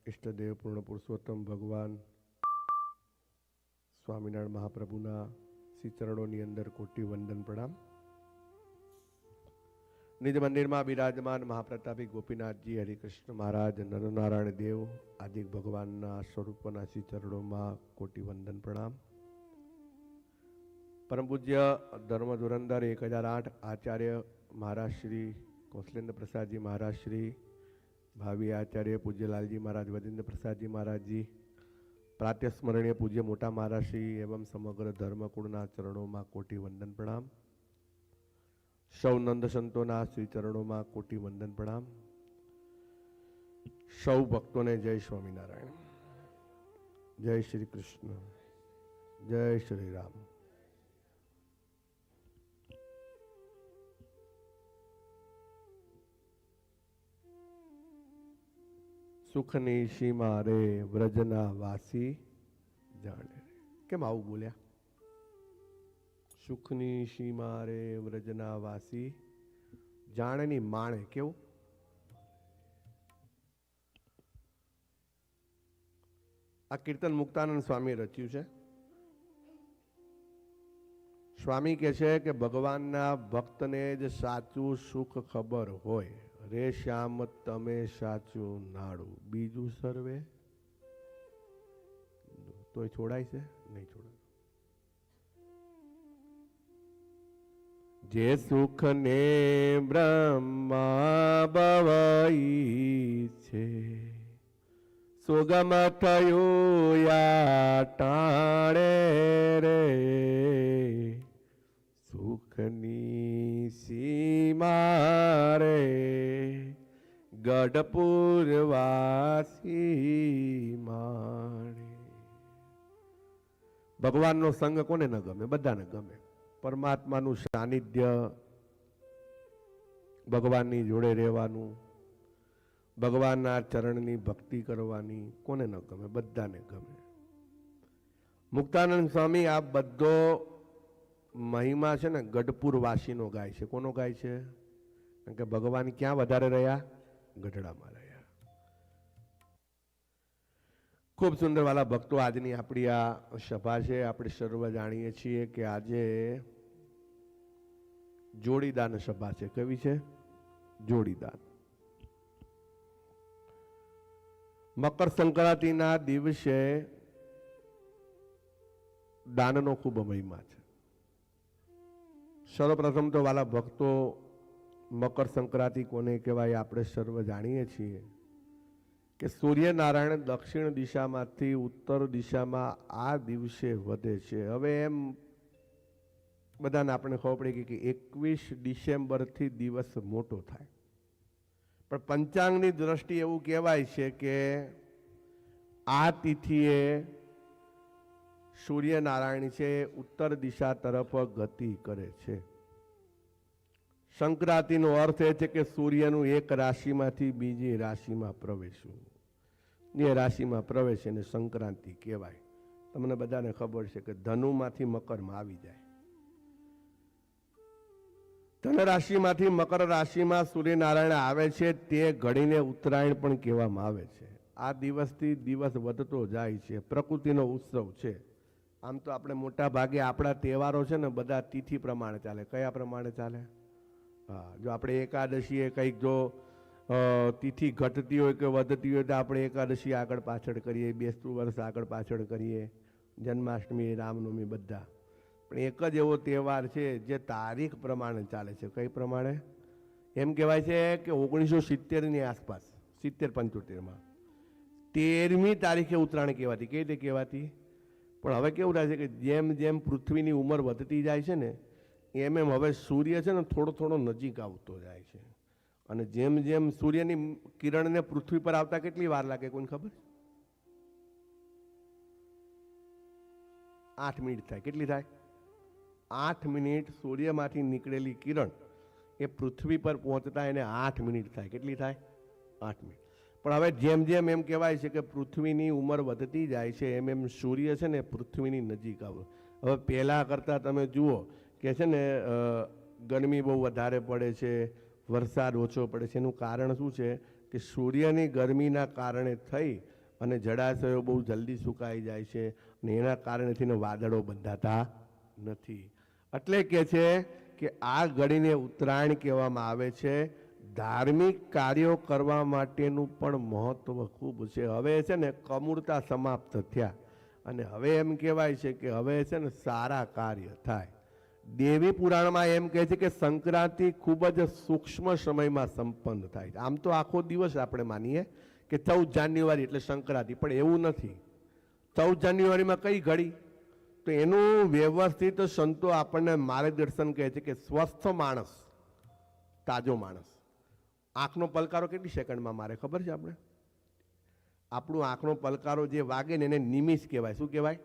इष्टदेव पूर्ण पुरुषोत्तम भगवान स्वामीनारायण महाप्रभुना श्री चरणों अंदर कोटि वंदन प्रणाम। निज मंदिर में विराजमान महाप्रतापी गोपीनाथ जी हरिकृष्ण महाराज नरनारायण देव आदि भगवान स्वरूपना श्री चरणों में कोटि वंदन प्रणाम। परम पूज्य धर्म धुरंधर 1008 आचार्य महाराज श्री कौशलेन्द्र प्रसाद जी महाराज श्री भावी आचार्य पूज्य लालजी महाराज वजेंद्र प्रसाद जी महाराज जी प्रातः स्मरणीय पूज्य मोटा महाराज श्री एवं समग्र धर्मकुळना चरणों में कोटि वंदन प्रणाम। सौ नंद संतोना श्री चरणों में कोटि वंदन प्रणाम। सौ भक्तों ने जय स्वामीनारायण, जय श्री कृष्ण, जय श्री राम। सुखनी सीमा रे व्रजना वासी जाने केम आવું બોલ્યા? સુખની સીમા રે વ્રજના વાસી જાણેની માણે કેવું? આ કીર્તન મુક્તાનંદ સ્વામી રચ્યું છે। સ્વામી કહે છે કે ભગવાનના ભક્તને જ સાચું સુખ ખબર હોય। રે શ્યામ તમે સાચું નાડું બીજું સર્વે તો છોડાય છે નહીં છોડાય। જે સુખ ને બ્રહ્મા બવાઈ છે સુગમ થયું યા ટાણે રે સુખની સીમા રે ગઢપુર વાસી માણે। ભગવાનનો સંગ કોને ન ગમે? બધાને ગમે। પરમાત્માનું સાનિધ્ય, ભગવાનની જોડે રહેવાનું, ભગવાનના ચરણની ભક્તિ કરવાની કોને ન ગમે? બધાને ગમે। મુક્તાનંદ સ્વામી આ બધો મહિમા છે ને ગઢપુર વાસીનો ગાય છે। કોનો ગાય છે? કારણ કે ભગવાન ક્યાં વધારે રહ્યા? ગઢડામાં રહ્યા। ખૂબ સુંદર વાલા ભક્તો, આજની આપણી આ સભા છે। આપણે સર્વ જાણીએ છીએ કે આજે જોડીદાન સભા છે। કેવી છે? જોડીદાન। મકર સંક્રાંતિના દિવસે દાનનો ખૂબ મહિમા છે। સર્વપ્રથમ તો વાલા ભક્તો, મકર સંક્રાંતિ કોને કહેવાય આપણે સર્વ જાણીએ છીએ કે સૂર્યનારાયણ દક્ષિણ દિશામાંથી ઉત્તર દિશામાં આ દિવસે વધે છે। હવે એમ બધાને આપણે ખબર પડી કે 21 ડિસેમ્બરથી દિવસ મોટો થાય, પણ પંચાંગની દ્રષ્ટિએ એવું કહેવાય છે કે આ તિથિએ સૂર્યનારાયણ છે ઉત્તર દિશા તરફ ગતિ કરે છે। સંક્રાંતિનો અર્થ એ છે કે સૂર્યનું એક રાશિમાંથી બીજી રાશિમાં પ્રવેશવું। એ રાશિમાં પ્રવેશે ને સંક્રાંતિ કહેવાય। તમને બધાને ખબર છે કે ધનુમાંથી મકરમાં આવી જાય। ધન રાશિમાંથી મકર રાશિમાં સૂર્યનારાયણ આવે છે તે ઘડીને ઉત્તરાયણ પણ કહેવામાં આવે છે। આ દિવસથી દિવસ વધતો જાય છે। પ્રકૃતિનો ઉત્સવ છે। આમ તો આપણે મોટા ભાગે આપણા તહેવારો છે ને બધા તિથિ પ્રમાણે ચાલે। કયા પ્રમાણે ચાલે? હા, જો આપણે એકાદશીએ કંઈક જો તિથિ ઘટતી હોય કે વધતી હોય તો આપણે એકાદશી આગળ પાછળ કરીએ, બેસતું વર્ષ આગળ પાછળ કરીએ, જન્માષ્ટમી, રામનવમી બધા। પણ એક જ એવો તહેવાર છે જે તારીખ પ્રમાણે ચાલે છે। કઈ પ્રમાણે? એમ કહેવાય છે કે 1970ની આસપાસ 70-75માં 13મી તારીખે ઉત્તરાયણ કહેવાતી। કઈ રીતે કહેવાતી? પણ હવે કેવું થાય છે કે જેમ જેમ પૃથ્વીની ઉંમર વધતી જાય છે ને એમ એમ હવે સૂર્ય છે ને થોડો થોડો નજીક આવતો જાય છે। અને જેમ જેમ સૂર્યની કિરણને પૃથ્વી પર આવતા કેટલી વાર લાગે? કોઈને ખબર? 8 મિનિટ થાય। કેટલી થાય? 8 મિનિટ સૂર્યમાંથી નીકળેલી કિરણ એ પૃથ્વી પર પહોંચતા એને 8 મિનિટ થાય। કેટલી થાય? 8 મિનિટ। પણ હવે જેમ જેમ એમ કહેવાય છે કે પૃથ્વીની ઉંમર વધતી જાય છે એમ એમ સૂર્ય છે ને પૃથ્વીની નજીક આવે। હવે પહેલાં કરતાં તમે જુઓ કે છે ને ગરમી બહુ વધારે પડે છે, વરસાદ ઓછો પડે છે। એનું કારણ શું છે કે સૂર્યની ગરમીના કારણે થઈ અને જળાશયો બહુ જલ્દી સુકાઈ જાય છે અને એના કારણેથી વાદળો બંધાતા નથી. એટલે કે છે કે આ ઘડીને ઉત્તરાયણ કહેવામાં આવે છે. ધાર્મિક કાર્યો કરવા માટેનું પણ મહત્વ ખૂબ છે. હવે છે ને કમૂરતા સમાપ્ત થયા અને હવે એમ કહેવાય છે કે હવે છે ને સારા કાર્ય થાય. દેવી પુરાણમાં એમ કહે છે કે સંક્રાંતિ ખૂબ જ સૂક્ષ્મ સમયમાં સંપન્ન થાય છે. આમ તો આખો દિવસ આપણે માનીએ કે 14 જાન્યુઆરી એટલે સંક્રાંતિ, પણ એવું નથી. 14 જાન્યુઆરીમાં કઈ ઘડી? તો એનું વ્યવસ્થિત સંતો આપણને માર્ગદર્શન કહે છે કે સ્વસ્થ માણસ, તાજો માણસ, આંખનો પલકારો કેટલી સેકન્ડમાં મારે ખબર છે? આપણું આંખનો પલકારો જે વાગે ને એને નિમિષ કહેવાય. શું કહેવાય?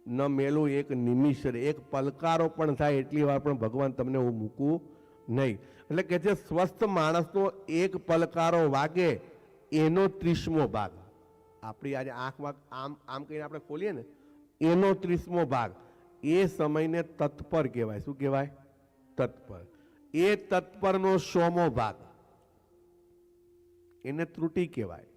ન મેલું એક નિમિષ, એક પલકારો પણ થાય એટલી વાર પણ ભગવાન તમને હું મૂકું નહીં. એટલે કે છે સ્વસ્થ માણસનો એક પલકારો વાગે એનો 30મો ભાગ. આપણી આજે આંખમાં આમ આમ કહીને આપણે ખોલીએ ને એનો 30મો ભાગ એ સમયને તત્પર કહેવાય. શું કહેવાય? તત્પર. એ તત્પરનો 100મો ભાગ એને ત્રુટિ કહેવાય.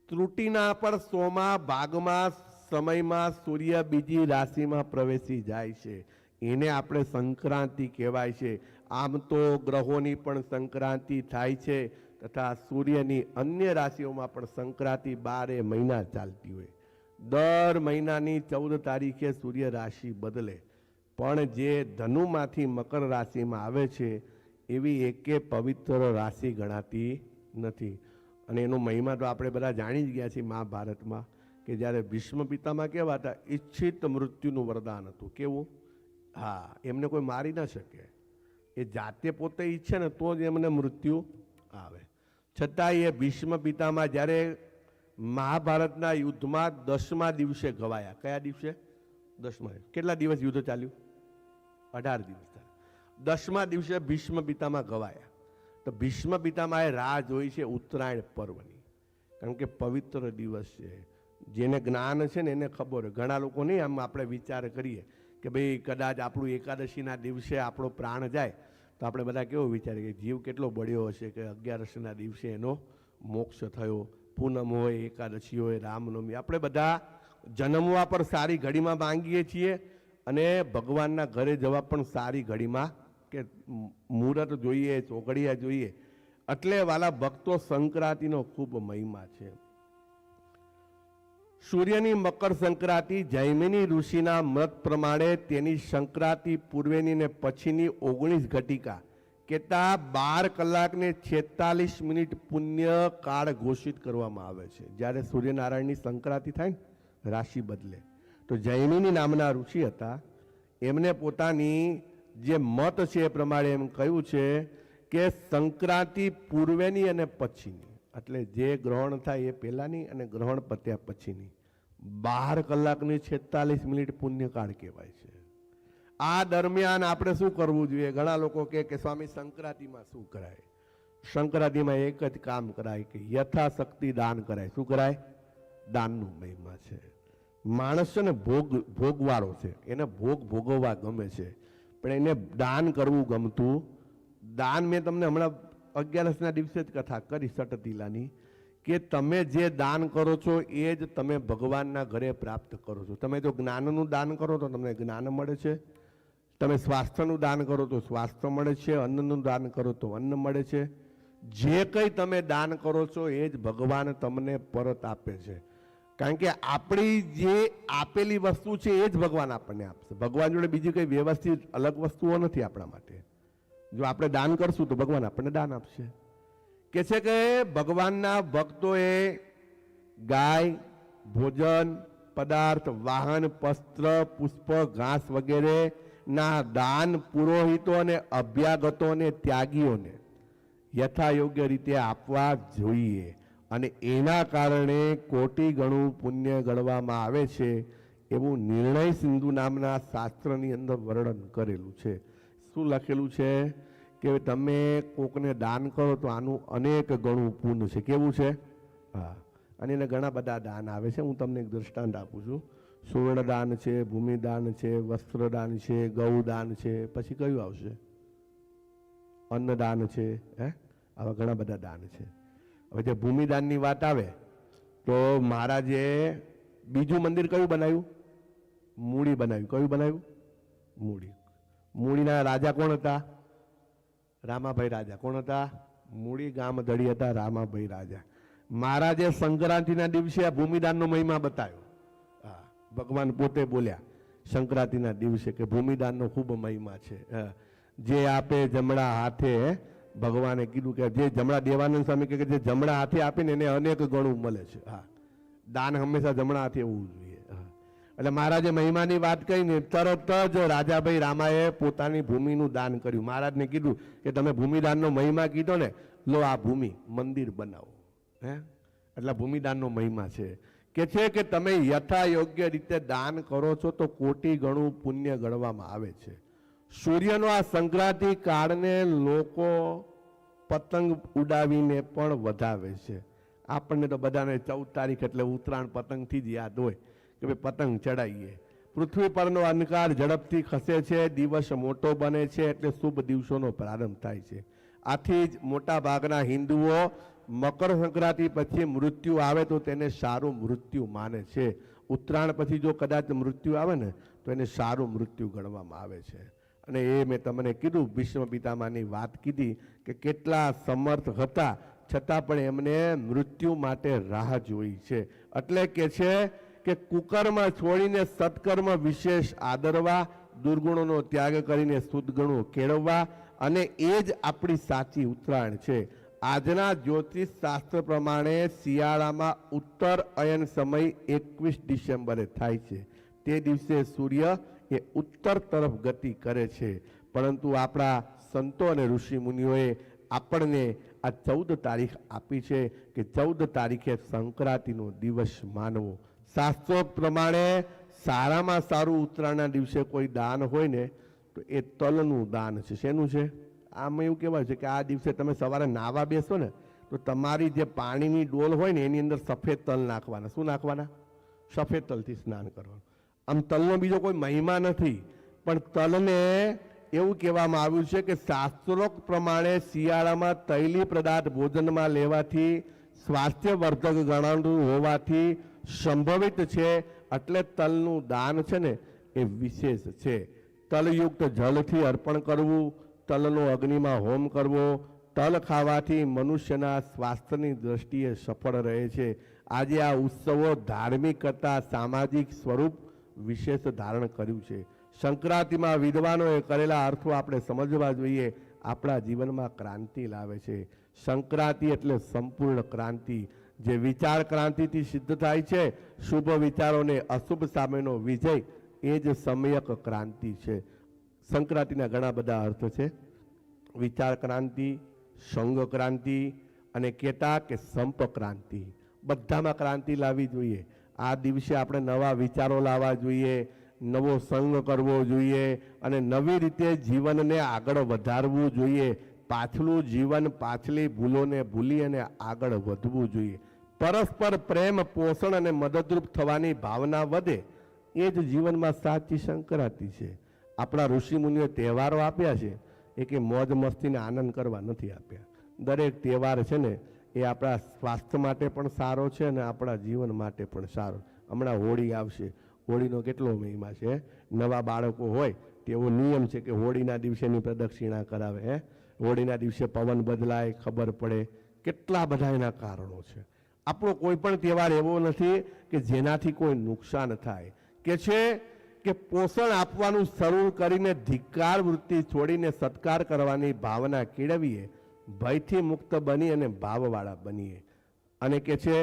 ત્રુટિના પર 100મા ભાગમાં સમયમાં સૂર્ય બીજી રાશિમાં પ્રવેશી જાય છે. એને આપણે સંક્રાંતિ કહેવાય છે. આમ તો ગ્રહોની પણ સંક્રાંતિ થાય છે તથા સૂર્યની અન્ય રાશિઓમાં પણ સંક્રાંતિ 12 મહિના ચાલતી હોય. દર મહિનાની 14 તારીખે સૂર્ય રાશિ બદલે, પણ જે ધનુમાંથી મકર રાશિમાં આવે છે એવી એકે પવિત્ર રાશિ ગણાતી નથી. અને એનો મહિમા તો આપણે બધા જાણી જ ગયા છીએ મહાભારતમાં, કે જ્યારે ભીષ્મ પિતામાં કેવા હતા? ઈચ્છિત મૃત્યુનું વરદાન હતું. કેવું? હા, એમને કોઈ મારી ન શકે. એ જાતે પોતે ઈચ્છે ને તો જ એમને મૃત્યુ આવે. છતાંય એ ભીષ્મ પિતામાં જ્યારે મહાભારતના યુદ્ધમાં 10મા દિવસે ગવાયા. કયા દિવસે? 10મા. કેટલા દિવસ યુદ્ધ ચાલ્યું? 18 દિવસ ચાલ્યું. 10મા દિવસે ભીષ્મ પિતામાં ગવાયા. તો ભીષ્મ પિતામાં રાહ જોઈ છે ઉત્તરાયણ પર્વની, કારણ કે પવિત્ર દિવસ છે. જેને જ્ઞાન છે ને એને ખબર હોય. ઘણા લોકો નહીં, આમ આપણે વિચાર કરીએ કે ભાઈ કદાચ આપણું એકાદશીના દિવસે આપણો પ્રાણ જાય તો આપણે બધા કેવો વિચારીએ કે જીવ કેટલો બળ્યો હશે, કે 11ના દિવસે એનો મોક્ષ થયો. પૂનમ હોય, એકાદશી હોય, રામનવમી, આપણે બધા જન્મવા પર સારી ઘડીમાં માંગીએ છીએ અને ભગવાનના ઘરે જવા પણ સારી ઘડીમાં, કે મુહૂર્ત જોઈએ, ચોઘડિયા જોઈએ. એટલે વાલા ભક્તો, સંક્રાંતિનો ખૂબ મહિમા છે. સૂર્યની મકર સંક્રાંતિ જૈમિની ઋષિના મત પ્રમાણે તેની સંક્રાંતિ પૂર્વેની ને પછીની 19 ઘટિકા કેટલા 12 કલાક ને 46 મિનિટ પુણ્ય કાળ ઘોષિત કરવામાં આવે છે. જ્યારે સૂર્યનારાયણની સંક્રાંતિ થાય ને, રાશિ બદલે, તો જૈમિની નામના ઋષિ હતા. એમને પોતાની જે મત છે એ પ્રમાણે એમ કહ્યું છે કે સંક્રાંતિ પૂર્વેની અને પછીની, એટલે જે ગ્રહણ થાય એ પહેલાની અને ગ્રહણ પત્યા પછીની 12 કલાકની 46 મિનિટ પુણ્યકાળ કહેવાય છે. આ દરમિયાન આપણે શું કરવું જોઈએ? ઘણા લોકો કે સ્વામી સંક્રાંતિમાં શું કરાય? સંક્રાંતિમાં એક જ કામ કરાય કે યથાશક્તિ દાન કરાય. શું કરાય? દાનનું મહિમા છે. માણસ છે ને ભોગવાળો છે, એને ભોગવવા ગમે છે, પણ એને દાન કરવું ગમતું. દાન મેં તમને હમણાં 11ના દિવસે જ કથા કરી સટતીલાની, કે તમે જે દાન કરો છો એ જ તમે ભગવાનના ઘરે પ્રાપ્ત કરો છો. તમે જો જ્ઞાનનું દાન કરો તો તમને જ્ઞાન મળે છે, તમે સ્વાસ્થ્યનું દાન કરો તો સ્વાસ્થ્ય મળે છે, અન્નનું દાન કરો તો અન્ન મળે છે. જે કંઈ તમે દાન કરો છો એ જ ભગવાન તમને પરત આપે છે. કારણ કે આપણી જે આપેલી વસ્તુ છે એ જ ભગવાન આપણને આપશે. ભગવાન જોડે બીજી કંઈ વ્યવસ્થિત અલગ વસ્તુઓ નથી આપણા માટે. જો આપણે દાન કરશું તો ભગવાન આપણને દાન આપશે. કે છે કે ભગવાનના ભક્તોએ ગાય, ભોજન પદાર્થ, વાહન, વસ્ત્ર, પુષ્પ, ઘાસ વગેરે ના દાન પુરોહિતો અને અભ્યાગતો અને ત્યાગીઓને યથાયોગ્ય રીતે આપવા જોઈએ. અને એના કારણે કોટી ગણું પુણ્ય ગણવામાં આવે છે, એવું નિર્ણય સિંધુ નામના શાસ્ત્રની અંદર વર્ણન કરેલું છે. શું લખેલું છે? કે તમે કોકને દાન કરો તો આનું અનેક ગણું પુણ્ય છે. કેવું છે? હા. અને એને ઘણા બધા દાન આવે છે. હું તમને એક દ્રષ્ટાંત આપું છું. સુવર્ણદાન છે, ભૂમિદાન છે, વસ્ત્રદાન છે, ગૌદાન છે, પછી કયું આવશે? અન્નદાન છે. આવા ઘણા બધા દાન છે. હવે જે ભૂમિદાનની વાત આવે તો મહારાજે બીજું મંદિર કયું બનાવ્યું? મૂળી બનાવ્યું. કયું બનાવ્યું? મૂળી. મૂળીના રાજા કોણ હતા? રામાભાઈ રાજા. કોણ હતા? મૂળી ગામ ધડી હતા રામાભાઈ રાજા. મહારાજે સંક્રાંતિના દિવસે આ ભૂમિદાનનો મહિમા બતાવ્યો. હા, ભગવાન પોતે બોલ્યા સંક્રાંતિના દિવસે કે ભૂમિદાનનો ખૂબ મહિમા છે. જે આપે જમણા હાથે, ભગવાને કીધું કે જે જમણા, દેવાનંદ સ્વામી કે જે જમણા હાથે આપીને એને અનેક ગણું મળે છે. હા, દાન હંમેશા જમણા હાથે હોવું જોઈએ. એટલે મહારાજે મહિમાની વાત કહીને તરત જ રાજાભાઈ રામાએ પોતાની ભૂમિનું દાન કર્યું. મહારાજને કીધું કે તમે ભૂમિદાનનો મહિમા કીધો ને, લો આ ભૂમિ મંદિર બનાવો. એટલે ભૂમિદાનનો મહિમા છે કે તમે યથા યોગ્ય રીતે દાન કરો છો તો કોટી ગણું પુણ્ય ગણવામાં આવે છે. સૂર્યનો આ સંક્રાંતિ કાળને લોકો પતંગ ઉડાવીને પણ વધાવે છે. આપણને તો બધાને 14 તારીખ એટલે ઉત્તરાયણ પતંગથી જ યાદ હોય કે ભાઈ પતંગ ચડાવીએ. પૃથ્વી પરનો અંધકાર ઝડપથી ખસે છે, દિવસ મોટો બને છે એટલે શુભ દિવસોનો પ્રારંભ થાય છે. આથી જ મોટા ભાગના હિન્દુઓ મકર સંક્રાંતિ પછી મૃત્યુ આવે તો તેને સારું મૃત્યુ માને છે. ઉત્તરાયણ પછી જો કદાચ મૃત્યુ આવે ને તો એને સારું મૃત્યુ ગણવામાં આવે છે. અને એ મેં તમને કીધું, ભીષ્મ પિતામહની વાત કીધી કે કેટલા સમર્થ હતા છતાં પણ એમને મૃત્યુ માટે રાહ જોઈ છે. એટલે કે છે કે કુકર્મ છોડીને સત્કર્મ વિશેષ આદરવા, દુર્ગુણોનો ત્યાગ કરીને સદગુણો કેળવવા, અને એ જ આપણી સાચી ઉત્તરાયણ છે. આજના જ્યોતિષ શાસ્ત્ર પ્રમાણે શિયાળામાં ઉત્તર અયન સમય 21 ડિસેમ્બરે થાય છે. તે દિવસે સૂર્ય એ ઉત્તર તરફ ગતિ કરે છે. પરંતુ આપણા સંતો અને ઋષિ મુનિઓએ આપણને આ 14 તારીખ આપી છે કે 14 તારીખે સંક્રાંતિનો દિવસ માનવો. શાસ્ત્રો પ્રમાણે સારામાં સારું ઉત્તરાયણના દિવસે કોઈ દાન હોય ને તો એ તલનું દાન છે. શેનું છે? આમાં એવું કહેવાય છે કે આ દિવસે તમે સવારે નાવા બેસો ને તો તમારી જે પાણીની ડોલ હોય ને એની અંદર સફેદ તલ નાખવાના. શું નાખવાના? સફેદ તલથી સ્નાન કરવાનું. આમ તલનો બીજો કોઈ મહિમા નથી, પણ તલને એવું કહેવામાં આવ્યું છે કે શાસ્ત્રોક્ત પ્રમાણે શિયાળામાં તૈલી પદાર્થ ભોજનમાં લેવાથી સ્વાસ્થ્યવર્ધક ગણાતું હોવાથી સંભવિત છે. એટલે તલનું દાન છે ને એ વિશેષ છે. તલયુક્ત જલથી અર્પણ કરવું, તલનો અગ્નિમાં હોમ કરવો, તલ ખાવાથી મનુષ્યના સ્વાસ્થ્યની દ્રષ્ટિએ સફળ રહે છે. આજે આ ઉત્સવો ધાર્મિક કરતાં સામાજિક સ્વરૂપ વિશેષ ધારણ કર્યું છે. સંક્રાંતિમાં વિદ્વાનોએ કરેલા અર્થો આપણે સમજવા જોઈએ. આપણા જીવનમાં ક્રાંતિ લાવે છે. સંક્રાંતિ એટલે સંપૂર્ણ ક્રાંતિ. જે વિચાર ક્રાંતિથી સિદ્ધ થાય છે, શુભ વિચારોને અશુભ સામેનો વિજય, એ જ સમ્યક ક્રાંતિ છે. સંક્રાંતિના ઘણા બધા અર્થ છે. વિચાર ક્રાંતિ, સંગ ક્રાંતિ અને કહેતા કે સંપ ક્રાંતિ. બધામાં ક્રાંતિ લાવવી જોઈએ. આ દિવસે આપણે નવા વિચારો લાવવા જોઈએ, નવો સંગ કરવો જોઈએ અને નવી રીતે જીવનને આગળ વધારવું જોઈએ. પાછલું જીવન, પાછલી ભૂલોને ભૂલી અને આગળ વધવું જોઈએ. પરસ્પર પ્રેમ, પોષણ અને મદદરૂપ થવાની ભાવના વધે, એ જ જીવનમાં સાચી સંક્રાંતિ છે. આપણા ઋષિમુનિઓ તહેવારો આપ્યા છે એ કે મોજ મસ્તીને આનંદ કરવા નથી આપ્યા. દરેક તહેવાર છે ને એ આપણા સ્વાસ્થ્ય માટે પણ સારો છે અને આપણા જીવન માટે પણ સારો. હમણાં હોળી આવશે. હોળીનો કેટલો મહિમા છે. નવા બાળકો હોય તેવો નિયમ છે કે હોળીના દિવસેની પ્રદક્ષિણા કરાવે. હોળીના દિવસે પવન બદલાય, ખબર પડે. કેટલા બધા એના કારણો છે. આપણો કોઈ પણ તહેવાર એવો નથી કે જેનાથી કોઈ નુકસાન થાય. કે છે કે પોષણ આપવાનું શરૂ કરીને ધિક્કાર વૃત્તિ છોડીને સત્કાર કરવાની ભાવના કેળવીએ, ભયથી મુક્ત બની અને ભાવવાળા બનીએ. અને કે છે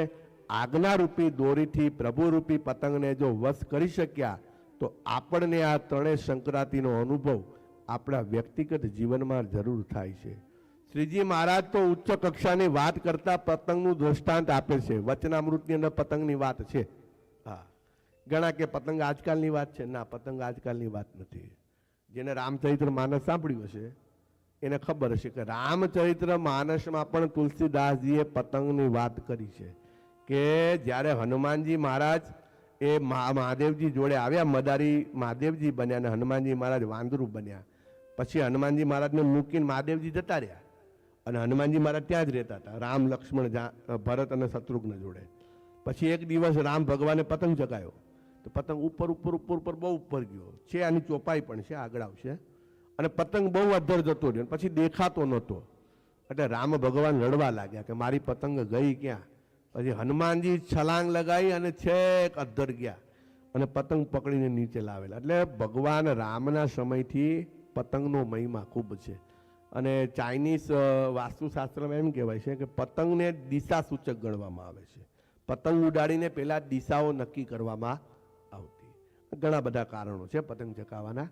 આજ્ઞારૂપી દોરીથી પ્રભુરૂપી પતંગને જો વશ કરી શક્યા તો આપણને આ ત્રણેય સંક્રાંતિનો અનુભવ આપણા વ્યક્તિગત જીવનમાં જરૂર થાય છે. શ્રીજી મહારાજ તો ઉચ્ચ કક્ષાની વાત કરતા પતંગનું દ્રષ્ટાંત આપે છે. વચનામૃતની અંદર પતંગની વાત છે. હા, ઘણા કે પતંગ આજકાલની વાત છે. ના, પતંગ આજકાલની વાત નથી. જેને રામચરિત્ર માનસ સાંભળ્યું હશે એને ખબર હશે કે રામચરિત્ર માનસમાં પણ તુલસીદાસજીએ પતંગની વાત કરી છે. કે જ્યારે હનુમાનજી મહારાજ એ મહાદેવજી જોડે આવ્યા, મદારી મહાદેવજી બન્યા અને હનુમાનજી મહારાજ વાંદરું બન્યા. પછી હનુમાનજી મહારાજને મૂકીને મહાદેવજી જતા રહ્યા અને હનુમાનજી મહારાજ ત્યાં જ રહેતા હતા, રામ, લક્ષ્મણ, ભરત અને શત્રુઘ્ન જોડે. પછી એક દિવસ રામ ભગવાને પતંગ ચગાવ્યો, તો પતંગ ઉપર ઉપર ઉપર ઉપર બહુ ઉપર ગયો છે, આની ચોપાઈ પણ છે, આગળ આવશે, અને પતંગ બહુ અધ્ધર જતો રહ્યો, પછી દેખાતો નહોતો. એટલે રામ ભગવાન લડવા લાગ્યા કે મારી પતંગ ગઈ ક્યાં. પછી હનુમાનજી છલાંગ લગાવી અને છેક અધ્ધર ગયા અને પતંગ પકડીને નીચે લાવેલા. એટલે ભગવાન રામના સમયથી પતંગનો મહિમા ખૂબ છે. અને ચાઇનીઝ વાસ્તુશાસ્ત્રમાં એમ કહેવાય છે કે પતંગને દિશા સૂચક ગણવામાં આવે છે. પતંગ ઉડાડીને પહેલા દિશાઓ નક્કી કરવામાં આવતી. ઘણા બધા કારણો છે પતંગ ચગાવવાના.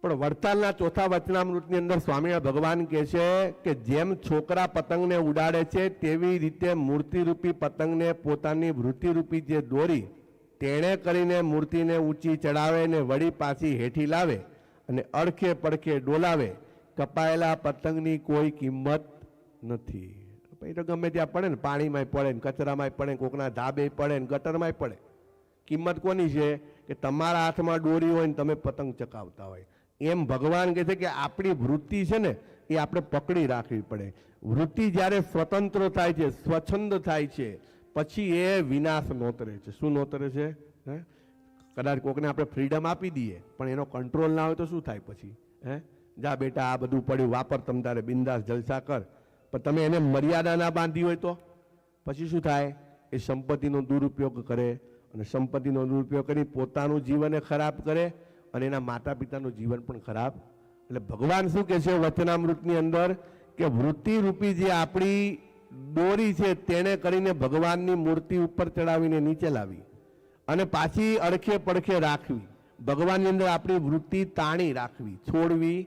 પણ વડતાલના ચોથા વચનામૃતની અંદર સ્વામિનારાયણ ભગવાન કહે છે કે જેમ છોકરા પતંગને ઉડાડે છે તેવી રીતે મૂર્તિરૂપી પતંગને પોતાની વૃત્તિરૂપી જે દોરી તેણે કરીને મૂર્તિને ઊંચી ચડાવે ને વળી પાછી હેઠી લાવે અને અડખે પડખે ડોલાવે. કપાયેલા પતંગની કોઈ કિંમત નથી. પછી તો ગમે ત્યાં પડે ને, પાણીમાં પડે ને, કચરામાં પડે ને, કોકના ધાબે પડે ને, ગટરમાં પડે. કિંમત કોની છે કે તમારા હાથમાં દોરી હોય ને તમે પતંગ ચકાવતા હોય. એમ ભગવાન કહે છે કે આપણી વૃત્તિ છે ને એ આપણે પકડી રાખવી પડે. વૃત્તિ જ્યારે સ્વતંત્ર થાય છે, સ્વચ્છંદ થાય છે, પછી એ વિનાશ નોતરે છે. શું નોતરે છે? કદાચ કોકને આપણે ફ્રીડમ આપી દઈએ પણ એનો કંટ્રોલ ના હોય તો શું થાય પછી? જા બેટા આ બધું પડ્યું વાપર, તમ તારે બિંદાસ જલસા કર. પણ તમે એને મર્યાદા ના બાંધી હોય તો પછી શું થાય? એ સંપત્તિનો દુરુપયોગ કરે અને સંપત્તિનો દુરુપયોગ કરી પોતાનું જીવન ખરાબ કરે અને એના માતા પિતાનું જીવન પણ ખરાબ. એટલે ભગવાન શું કહે છે વચનામૃતની અંદર કે વૃત્તિરૂપી જે આપણી દોરી છે તેને કરીને ભગવાનની મૂર્તિ ઉપર ચડાવીને નીચે લાવી અને પાછી અડખે પડખે રાખવી. ભગવાનની અંદર આપણી વૃત્તિ તાણી રાખવી, છોડવી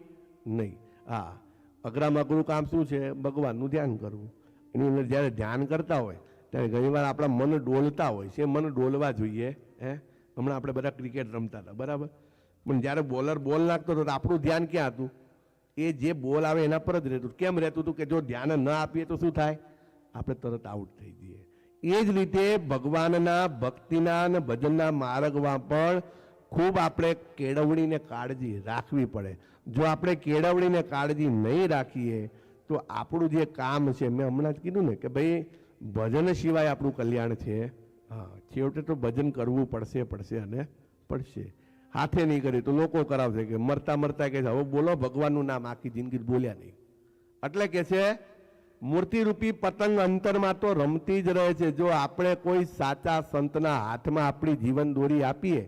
નહીં. હા, અઘરામાં અઘરું કામ શું છે? ભગવાનનું ધ્યાન કરવું. એની અંદર જ્યારે ધ્યાન કરતા હોય ત્યારે ઘણીવાર આપણા મન ડોલતા હોય છે. મન ડોલવા જોઈએ. હમણાં આપણે બધા ક્રિકેટ રમતા હતા, બરાબર? પણ જ્યારે બોલર બોલ નાખતો હતો તો આપણું ધ્યાન ક્યાં હતું? એ જે બોલ આવે એના પર જ રહેતું. કેમ રહેતું હતું? કે જો ધ્યાન ન આપીએ તો શું થાય? આપણે તરત આઉટ થઈ જઈએ. એ જ રીતે ભગવાનના ભક્તિના અને ભજનના માર્ગમાં પણ ખૂબ આપણે કેળવણીને કાળજી રાખવી પડે. જો આપણે કેળવણીને કાળજી નહીં રાખીએ તો આપણું જે કામ છે, મેં હમણાં જ કીધું ને કે ભાઈ ભજન સિવાય આપણું કલ્યાણ છે. હા, છેવટે તો ભજન કરવું પડશે અને પડશે. હાથે નહીં કરી તો લોકો કરાવશે કે મરતા મરતા કે હવે બોલો ભગવાનનું નામ, આખી જિંદગી બોલ્યા નહીં. એટલે કે છે મૂર્તિરૂપી પતંગ અંતરમાં તો રમતી જ રહે છે. જો આપણે કોઈ સાચા સંતના હાથમાં આપણી જીવન દોરી આપીએ,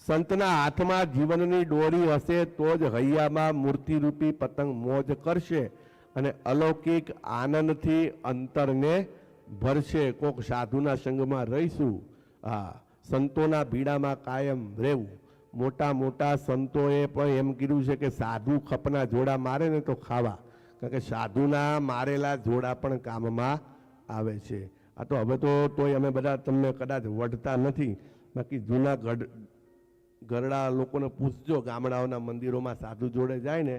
સંતના હાથમાં જીવનની દોરી હશે તો જ હૈયામાં મૂર્તિરૂપી પતંગ મોજ કરશે અને અલૌકિક આનંદથી અંતરને ભરશે. કોક સાધુના સંગમાં રહીશું, હા, સંતોના ભીડામાં કાયમ રહેવું. મોટા મોટા સંતોએ પણ એમ કીધું છે કે સાધુ ખપના જોડા મારે ને તો ખાવા, કારણ કે સાધુના મારેલા જોડા પણ કામમાં આવે છે. આ તો હવે તોય અમે બધા તમને કદાચ વઢતા નથી, બાકી જૂના ગરડા લોકોને પૂછજો, ગામડાઓના મંદિરોમાં સાધુ જોડે જાય ને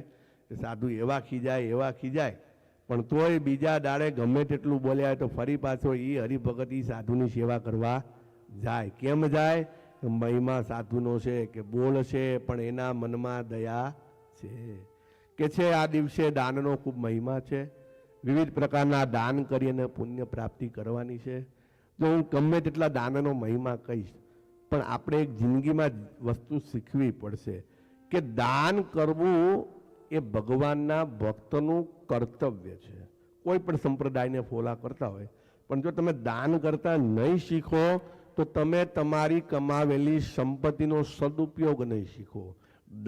કે સાધુ એવા ખીજાય પણ તોય બીજા દાડે ગમે તેટલું બોલ્યા તો ફરી પાછો એ હરિભગત સાધુની સેવા કરવા જાય. કેમ જાય? મહિમા સાધુનો છે કે બોલ છે પણ એના મનમાં દયા છે. કે છે આ દિવસે દાનનો ખૂબ મહિમા છે. વિવિધ પ્રકારના દાન કરી અને પુણ્ય પ્રાપ્તિ કરવાની છે. તો હું ગમે તેટલા દાનનો મહિમા કહીશ પણ આપણે એક જિંદગીમાં વસ્તુ શીખવી પડશે કે દાન કરવું એ ભગવાનના ભક્તનું કર્તવ્ય છે. કોઈ પણ સંપ્રદાયને ફોલા કરતા હોય પણ જો તમે દાન કરતા નહીં શીખો તો તમે તમારી કમાવેલી સંપત્તિનો સદુપયોગ નહીં શીખો.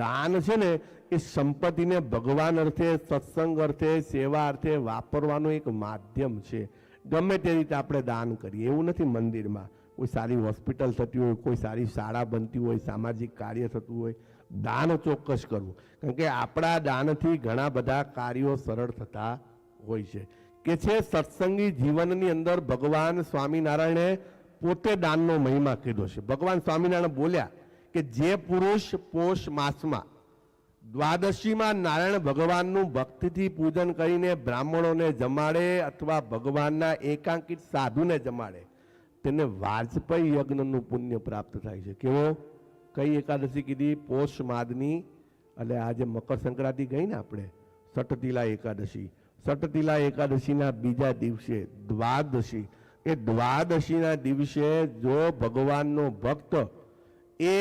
દાન છે ને એ સંપત્તિને ભગવાન અર્થે, સત્સંગ અર્થે, સેવા અર્થે વાપરવાનું એક માધ્યમ છે. ગમે તે રીતે આપણે દાન કરીએ એવું નથી. મંદિરમાં કોઈ સારી હોસ્પિટલ થતી હોય, કોઈ સારી શાળા બનતી હોય, સામાજિક કાર્ય થતું હોય, દાન ચોક્કસ કરવું, કારણ કે આપણા દાનથી ઘણા બધા કાર્યો સરળ થતા હોય છે. કે છે સત્સંગી જીવનની અંદર ભગવાન સ્વામિનારાયણે પોતે દાનનો મહિમા કીધો છે. ભગવાન સ્વામિનારાયણ બોલ્યા કે જે પુરુષ પોષ માસમાં દ્વાદશીમાં નારાયણ ભગવાનનું ભક્તિથી પૂજન કરીને બ્રાહ્મણોને જમાડે અથવા ભગવાનના એકાંકિત સાધુને જમાડે તેને વાજપેયી યજ્ઞનું પુણ્ય પ્રાપ્ત થાય છે. કેવો? કઈ એકાદશી કીધી? પોષ માદની. એટલે આજે મકર સંક્રાંતિ ગઈ ને આપણે સટતિલા એકાદશી. સટતિલા એકાદશીના બીજા દિવસે દ્વાદશી. એ દ્વાદશીના દિવસે જો ભગવાનનો ભક્ત એ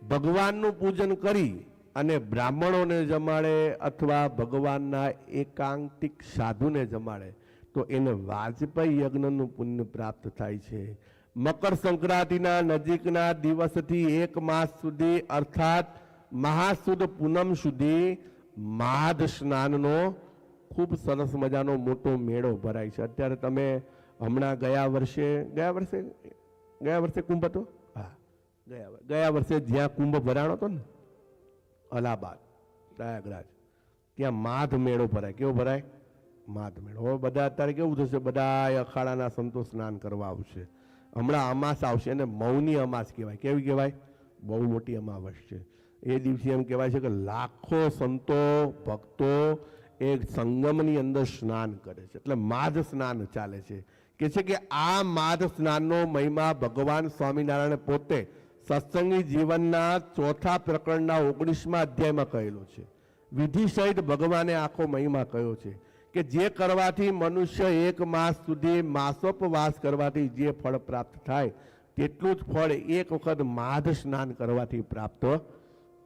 ભગવાનનું પૂજન કરી અને બ્રાહ્મણોને જમાડે અથવા ભગવાનના એકાંતિક સાધુને જમાડે તો એને વાજપેયી યજ્ઞનું પુણ્ય પ્રાપ્ત થાય છે. મકર સંક્રાંતિના નજીકના દિવસથી 1 માસ સુધી અર્થાત મહાસુદ પૂનમ સુધી માધ સ્નાનનો ખૂબ સરસ મજાનો મોટો મેળો ભરાય છે. અત્યારે તમે હમણાં ગયા વર્ષે કુંભ હતો. હા, ગયા વર્ષે જ્યાં કુંભ ભરાણો હતો ને અલ્હાબાદ પ્રયાગરાજ, ત્યાં માધ મેળો ભરાય. કેવો ભરાય? માધ મેળો. હવે બધા અત્યારે કેવું થશે, બધા અખાડાના સંતો સ્નાન કરવા આવશે. હમણાં અમાસ આવશે અને મૌની અમાસ કહેવાય. કેવી કહેવાય? બહુ મોટી અમાવસ છે. એ દિવસે એમ કહેવાય છે કે લાખો સંતો ભક્તો એ સંગમની અંદર સ્નાન કરે છે, એટલે માધ સ્નાન ચાલે છે. કે છે કે આ માધ સ્નાનનો મહિમા ભગવાન સ્વામિનારાયણ પોતે સત્સંગી જીવનના 4થા પ્રકરણના 19મા અધ્યાયમાં કહેલો છે. વિધિ સહિત ભગવાને આખો મહિમા કહ્યો છે કે જે કરવાથી મનુષ્ય 1 માસ સુધી માસોપવાસ કરવાથી જે ફળ પ્રાપ્ત થાય તેટલું જ ફળ એક વખત માધ સ્નાન કરવાથી પ્રાપ્ત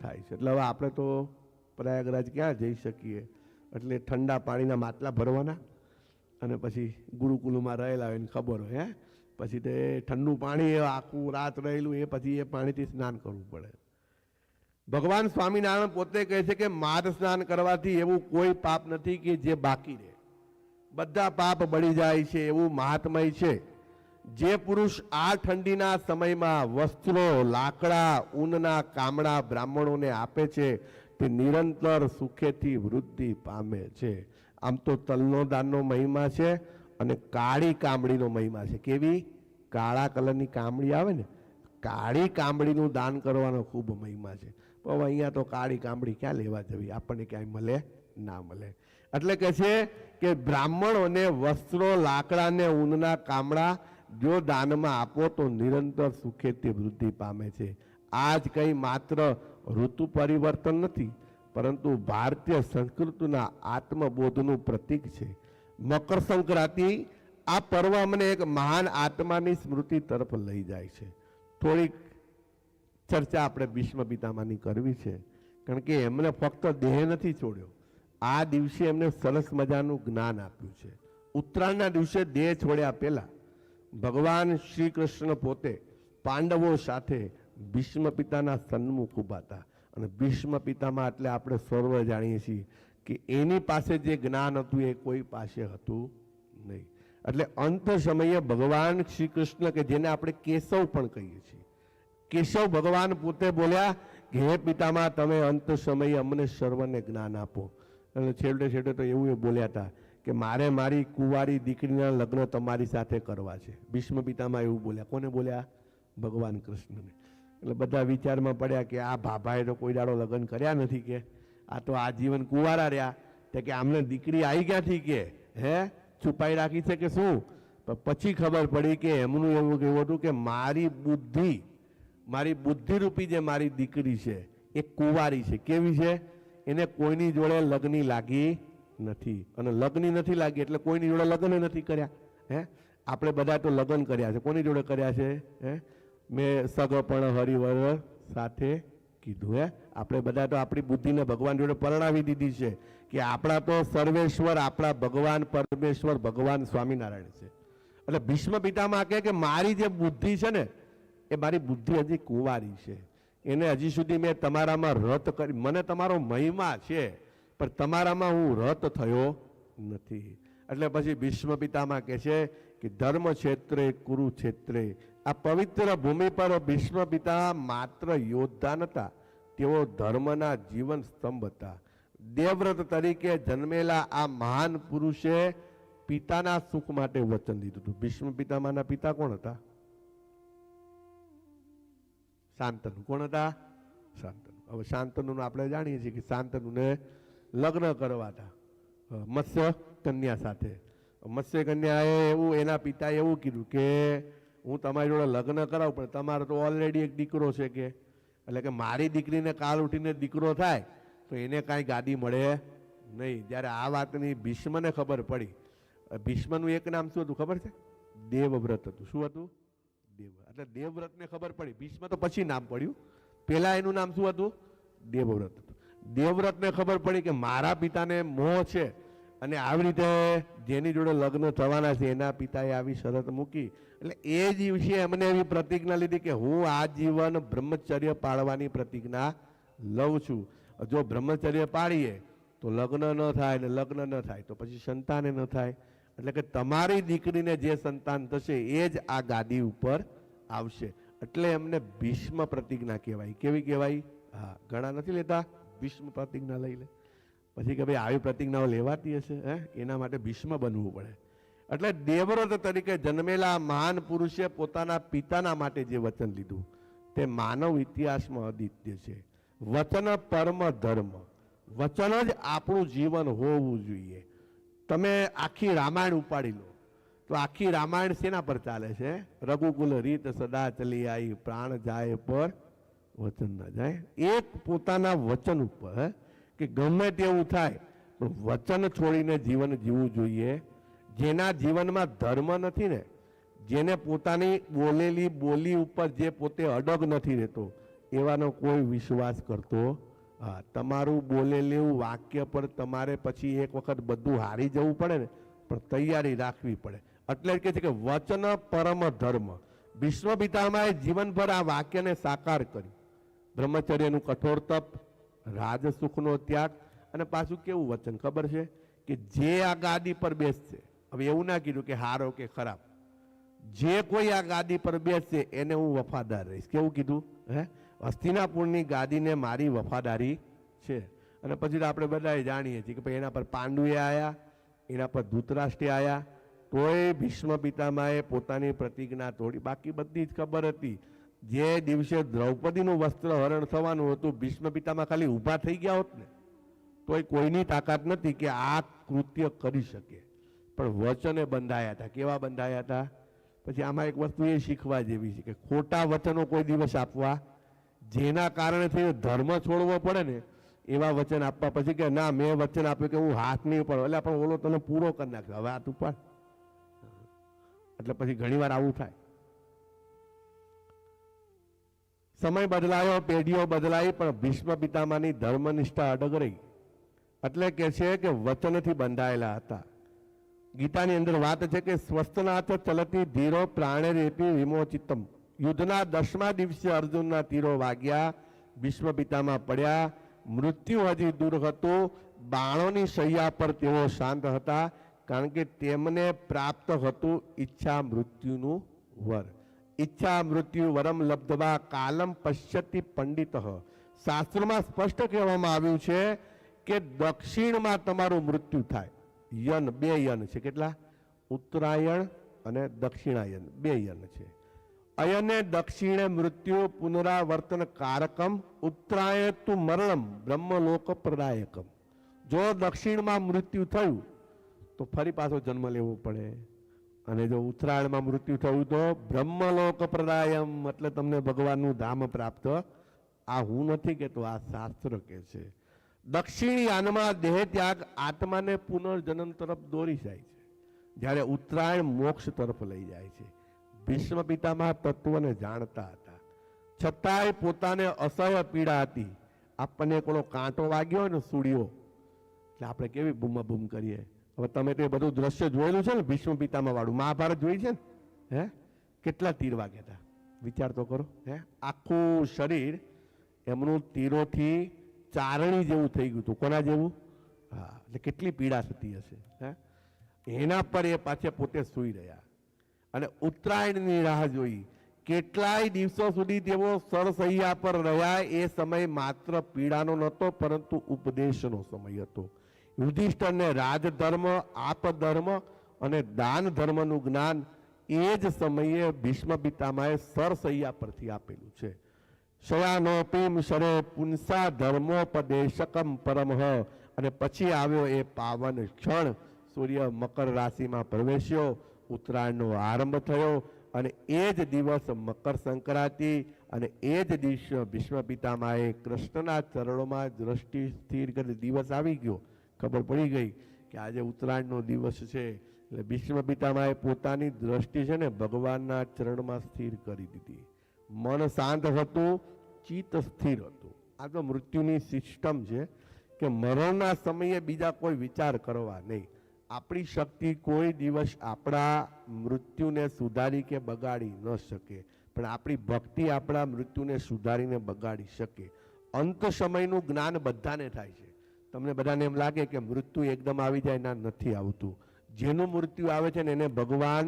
થાય છે. એટલે હવે આપણે તો પ્રયાગરાજ ક્યાં જઈ શકીએ, એટલે ઠંડા પાણીના માટલા ભરવાના અને પછી ગુરુકુલમાં રહેલા હોય એને ખબર હોય, પછી તે ઠંડુ પાણી આખું રાત રહેલું એ પછી એ પાણીથી સ્નાન કરવું પડે. ભગવાન સ્વામિનારાયણ પોતે કહે છે કે માધ સ્નાન કરવાથી એવું કોઈ પાપ નથી કે જે બાકી રહે, બધા પાપ બળી જાય છે, એવું મહાત્મય છે. જે પુરુષ આ ઠંડીના સમયમાં વસ્ત્રો, લાકડા, ઊનના કામડા બ્રાહ્મણોને આપે છે તે નિરંતર સુખેથી વૃદ્ધિ પામે છે. આમ તો તલનો દાનનો મહિમા છે અને કાળી કામડીનો મહિમા છે. કેવી? કાળા કલરની કામડી આવે ને, કાળી કામડીનું દાન કરવાનો ખૂબ મહિમા છે. પણ અહીંયા તો કાળી કામડી ક્યાં લેવા જવી, આપણને ક્યાંય મળે ના મળે. એટલે કે છે કે બ્રાહ્મણોને વસ્ત્રો, લાકડા ને ઊનના કામડા જો દાનમાં આપો તો નિરંતર સુખેથી વૃદ્ધિ પામે છે. આજ કંઈ માત્ર ઋતુ પરિવર્તન નથી, પરંતુ ભારતીય સંસ્કૃતિના આત્મબોધનું પ્રતીક છે. મકર સંક્રાંતિ આ પર્વ અમને એક મહાન આત્માની સ્મૃતિ તરફ લઈ જાય છે. થોડીક ચર્ચા આપણે ભીષ્મ પિતામહની કરવી છે, કારણ કે એમને ફક્ત દેહ નથી છોડ્યો, આ દિવસે એમને સરસ મજાનું જ્ઞાન આપ્યું છે. ઉત્તરાયણના દિવસે દેહ છોડ્યા પહેલા ભગવાન શ્રી કૃષ્ણ પોતે પાંડવો સાથે ભીષ્મ પિતાના સન્મુખ ઊભા હતા. અને ભીષ્મ પિતામાં એટલે આપણે સર્વ જાણીએ છીએ કે એની પાસે જે જ્ઞાન હતું એ કોઈ પાસે હતું નહીં. એટલે અંત સમયે ભગવાન શ્રી કૃષ્ણ કે જેને આપણે કેશવ પણ કહીએ છીએ, કેશવ ભગવાન પોતે બોલ્યા કે હે પિતામાં તમે અંત સમયે અમને સર્વને જ્ઞાન આપો. અને છેવટે છેવટે તો એવું એ બોલ્યા હતા કે મારે મારી કુંવારી દીકરીના લગ્ન તમારી સાથે કરવા છે. ભીષ્મ પિતામાં એવું બોલ્યા. કોને બોલ્યા? ભગવાન કૃષ્ણને. એટલે બધા વિચારમાં પડ્યા કે આ ભાભાએ તો કોઈ દાડો લગ્ન કર્યા નથી, કે આ તો આજીવન કુંવારા રહ્યા, તે કે આમને દીકરી આવી ક્યાંથી, કે છુપાઈ રાખી છે કે શું? પછી ખબર પડી કે એમનું એવું કહેવું હતું કે મારી બુદ્ધિ રૂપી જે મારી દીકરી છે એ કુંવારી છે. કેવી છે? એને કોઈની જોડે લગ્ન લાગી નથી, અને લગ્ન નથી લાગી એટલે કોઈની જોડે લગ્ન નથી કર્યા. આપણે બધા તો લગ્ન કર્યા છે. કોની જોડે કર્યા છે? મેં સગપણ હરિવર સાથે કીધું. આપણે બધા તો આપણી બુદ્ધિને ભગવાન જોડે પરણાવી દીધી છે કે આપણા તો સર્વેશ્વર, આપણા ભગવાન પરમેશ્વર ભગવાન સ્વામિનારાયણ છે. એટલે ભીષ્મ પિતામહ કહે કે મારી જે બુદ્ધિ છે ને એ મારી બુદ્ધિ હજી કુંવારી છે, એને હજી સુધી મેં તમારામાં રત કરી. મને તમારો મહિમા છે પણ તમારામાં હું રત થયો નથી. એટલે પછી ભીષ્મ પિતામહ કહે છે કે ધર્મ ક્ષેત્રે કુરુક્ષેત્રે, આ પવિત્ર ભૂમિ પર ભીષ્મ પિતા માત્ર યોદ્ધા નતા, તેઓ ધર્મના જીવન સ્તંભ હતા. દેવવ્રત તરીકે જન્મેલા આ મહાન પુરુષે પિતાના સુખ માટે વચન દીધું હતું. ભીષ્મ પિતામહના પિતા કોણ હતા? શાંતનુ. કોણ હતા? શાંતનુ. હવે શાંતનુને આપણે જાણીએ છીએ કે શાંતનુને લગ્ન કરવા હતા મત્સ્ય કન્યા સાથે. મત્સ્ય કન્યાએ એવું, એના પિતાએ એવું કીધું કે હું તમારી જોડે લગ્ન કરાવું પણ તમારે તો ઓલરેડી એક દીકરો છે, કે એટલે કે મારી દીકરીને કાલ ઉઠીને દીકરો થાય તો એને કાંઈ ગાદી મળે નહીં. જ્યારે આ વાતની ભીષ્મને ખબર પડી, ભીષ્મનું એક નામ શું હતું ખબર છે? દેવવ્રત હતું. શું હતું? દેવ. એટલે દેવવ્રતને ખબર પડી. ભીષ્મ તો પછી નામ પડ્યું, પહેલા એનું નામ શું હતું? દેવવ્રત હતું. દેવવ્રતને ખબર પડી કે મારા પિતાને મોહ છે અને આવી રીતે જેની જોડે લગ્ન થવાના છે એના પિતાએ આવી શરત મૂકી. એટલે એ દિવસે એમને એવી પ્રતિજ્ઞા લીધી કે હું આજીવન બ્રહ્મચર્ય પાળવાની પ્રતિજ્ઞા લઉં છું. જો બ્રહ્મચર્ય પાળીએ તો લગ્ન ન થાય, ને લગ્ન ન થાય તો પછી સંતાને ન થાય. એટલે કે તમારી દીકરીને જે સંતાન થશે એ જ આ ગાદી ઉપર આવશે. એટલે એમને ભીષ્મ પ્રતિજ્ઞા કહેવાય. કેવી કહેવાય? હા, ઘણા નથી લેતા ભીષ્મ પ્રતિજ્ઞા લઈ લે. પછી કે ભાઈ આવી પ્રતિજ્ઞાઓ લેવાતી હશે, એના માટે ભીષ્મ બનવું પડે. એટલે દેવવ્રત તરીકે જન્મેલા મહાન પુરુષે પોતાના પિતાના માટે જે વચન લીધું તે માનવ ઇતિહાસમાં અદ્વિતીય છે. વચન પરમ ધર્મ. વચન જ આપણું જીવન હોવું જોઈએ. તમે આખી રામાયણ ઉપાડી લો તો આખી રામાયણ શેના પર ચાલે છે? રઘુકુલ રીત સદા ચલી આવી, પ્રાણ જાય પર વચન ના જાય. એક પોતાના વચન ઉપર કે ગમે તેવું થાય પણ વચન છોડીને જીવન જીવવું જોઈએ. જેના જીવનમાં ધર્મ નથી ને, જેને પોતાની બોલેલી બોલી ઉપર જે પોતે અડગ નથી રહેતો, એવાનો કોઈ વિશ્વાસ કરતો. હા, તમારું બોલેલું વાક્ય પર તમારે પછી એક વખત બધું હારી જવું પડે ને, પણ તૈયારી રાખવી પડે. એટલે કે છે કે વચન પરમ ધર્મ. ભીષ્મ પિતામહે જીવનભર આ વાક્યને સાકાર કર્યું. બ્રહ્મચર્યનું કઠોર તપ, રાજસુખનો ત્યાગ, અને પાછું કેવું વચન ખબર છે કે જે આ ગાદી પર બેસશે, હવે એવું ના કીધું કે હારો કે ખરાબ, જે કોઈ આ ગાદી પર બેસશે એને હું વફાદાર રહીશ. કેવું કીધું? હસ્તિનાપુરની ગાદીને મારી વફાદારી છે. અને પછી આપણે બધાએ જાણીએ છીએ કે ભાઈ એના પર પાંડુએ આવ્યા, એના પર ધૃતરાષ્ટ્રે આવ્યા, તોય ભીષ્મ પિતામહે પોતાની પ્રતિજ્ઞા તોડી. બાકી બધી જ ખબર હતી. જે દિવસે દ્રૌપદીનું વસ્ત્ર હરણ થવાનું હતું, ભીષ્મ પિતામહ ખાલી ઊભા થઈ ગયા હોત ને તોય કોઈની તાકાત નથી કે આ કૃત્ય કરી શકે. પણ વચને બંધાયા હતા. કેવા બંધાયા હતા? પછી આમાં એક વસ્તુ એ શીખવા જેવી છે કે ખોટા વચનો કોઈ દિવસ આપવા, જેના કારણે ધર્મ છોડવો પડે ને એવા વચન આપવા. પછી કે ના મેં વચન આપ્યું કે હું હાથ નહીં પડો, એટલે પણ ઓલો તને પૂરો કરી નાખ્યો, હવે હાથ ઉપર. એટલે પછી ઘણી વાર આવું થાય. સમય બદલાયો, પેઢીઓ બદલાઈ, પણ ભીષ્મ પિતામહની ધર્મનિષ્ઠા અડગ રહી. એટલે કે છે કે વચનથી બંધાયેલા હતા. ગીતાની અંદર વાત છે કે સ્વસ્થનાથ ચલતી ધીરો પ્રાણે રેપી વિમોચિતમ. યુદ્ધના 10મા દિવસે અર્જુનના તીરો વાગ્યા, ભીષ્મ પિતામહ પડ્યા, મૃત્યુ હજી દૂર હતું, બાણોની શૈયા પર તેઓ શાંત હતા, કારણ કે તેમને પ્રાપ્ત હતું ઈચ્છા મૃત્યુનું વર. ઈચ્છા મૃત્યુ વરમ લબ્ધવા કાલમ પશ્યતિ પંડિત. શાસ્ત્રમાં સ્પષ્ટ કહેવામાં આવ્યું છે કે દક્ષિણમાં તમારું મૃત્યુ થાય. યન, 2 યન છે. કેટલા? ઉત્તરાયણ અને દક્ષિણાયન, 2 યન છે. અયને દક્ષિણે મૃત્યુ પુનરાવર્તન કારકમ, ઉત્તરાયણ તુ મરણમ બ્રહ્મલોક પ્રદાયકમ. જો દક્ષિણમાં મૃત્યુ થયું તો ફરી પાછો જન્મ લેવો પડે, અને જો ઉત્તરાયણમાં મૃત્યુ થયું તો બ્રહ્મલોક પ્રદાયમ, એટલે તમને ભગવાનનું ધામ પ્રાપ્ત. આ હું નથી કહેતો, આ શાસ્ત્ર કહે છે. દક્ષિણ યાનમાં દેહ ત્યાગ આત્માને પુનર્જન્મ તરફ દોરી જાય છે, જ્યારે ઉત્તરાયણ મોક્ષ તરફ લઈ જાય છે. ભીષ્મ પિતામહ તત્વને જાણતા હતા, છતાંય પોતાને અસહ્ય પીડા હતી. આપણને কোনো કાંટો વાગ્યો હોય ને, સૂળીઓ, એટલે આપણે કેવી બૂમાબૂમ કરીએ. હવે તમે તો એ બધું દ્રશ્ય જોયેલું છે ને, ભીષ્મ પિતામહ વાળું મહાભારત જોઈ છે ને, કેટલા તીર વાગ્યા હતા વિચાર તો કરો. આખું શરીર એમનું તીરોથી ચારણી જેવું થઈ ગયું હતું. કોના જેવું? હા, એટલે કેટલી પીડા થતી હશે. એના પર એ પાછે પોતે સૂઈ રહ્યા અને ઉત્તરાયણની રાહ જોઈ. કેટલાય દિવસો સુધી તેઓ સરસૈયા પર રહ્યા. એ સમય માત્ર પીડાનો નહોતો, પરંતુ ઉપદેશનો સમય હતો. યુધિષ્ઠરને રાજધર્મ, આપધર્મ અને દાન ધર્મનું જ્ઞાન એ જ સમયે ભીષ્મ પિતામહે સરસૈયા પરથી આપેલું છે. શયાનોપીમ શરે પુંસા ધર્મોપદેશકમ પરમઃ. અને પછી આવ્યો એ પાવન ક્ષણ. સૂર્ય મકર રાશિમાં પ્રવેશ્યો, ઉત્તરાયણનો આરંભ થયો, અને એ જ દિવસ મકર સંક્રાંતિ, અને એ જ દિવસ ભીષ્મ પિતામહે કૃષ્ણના ચરણોમાં દ્રષ્ટિ સ્થિર કરી દિવસ આવી ગયો. ખબર પડી ગઈ કે આજે ઉત્તરાયણનો દિવસ છે, એટલે ભીષ્મ પિતામહે પોતાની દ્રષ્ટિ છે ને ભગવાનના ચરણમાં સ્થિર કરી દીધી. મન શાંત હતું, ચિત્ત સ્થિર હતું. આ તો મૃત્યુની સિસ્ટમ છે કે મરણના સમયે બીજા કોઈ વિચાર કરવા નહીં. આપણી શક્તિ કોઈ દિવસ આપણા મૃત્યુને સુધારી કે બગાડી ન શકે, પણ આપણી ભક્તિ આપણા મૃત્યુને સુધારીને બગાડી શકે. અંત સમયનું જ્ઞાન બધાને થાય છે. તમને બધાને એમ લાગે કે મૃત્યુ એકદમ આવી જાય, ના, નથી આવતું. જેનું મૃત્યુ આવે છે ને એને ભગવાન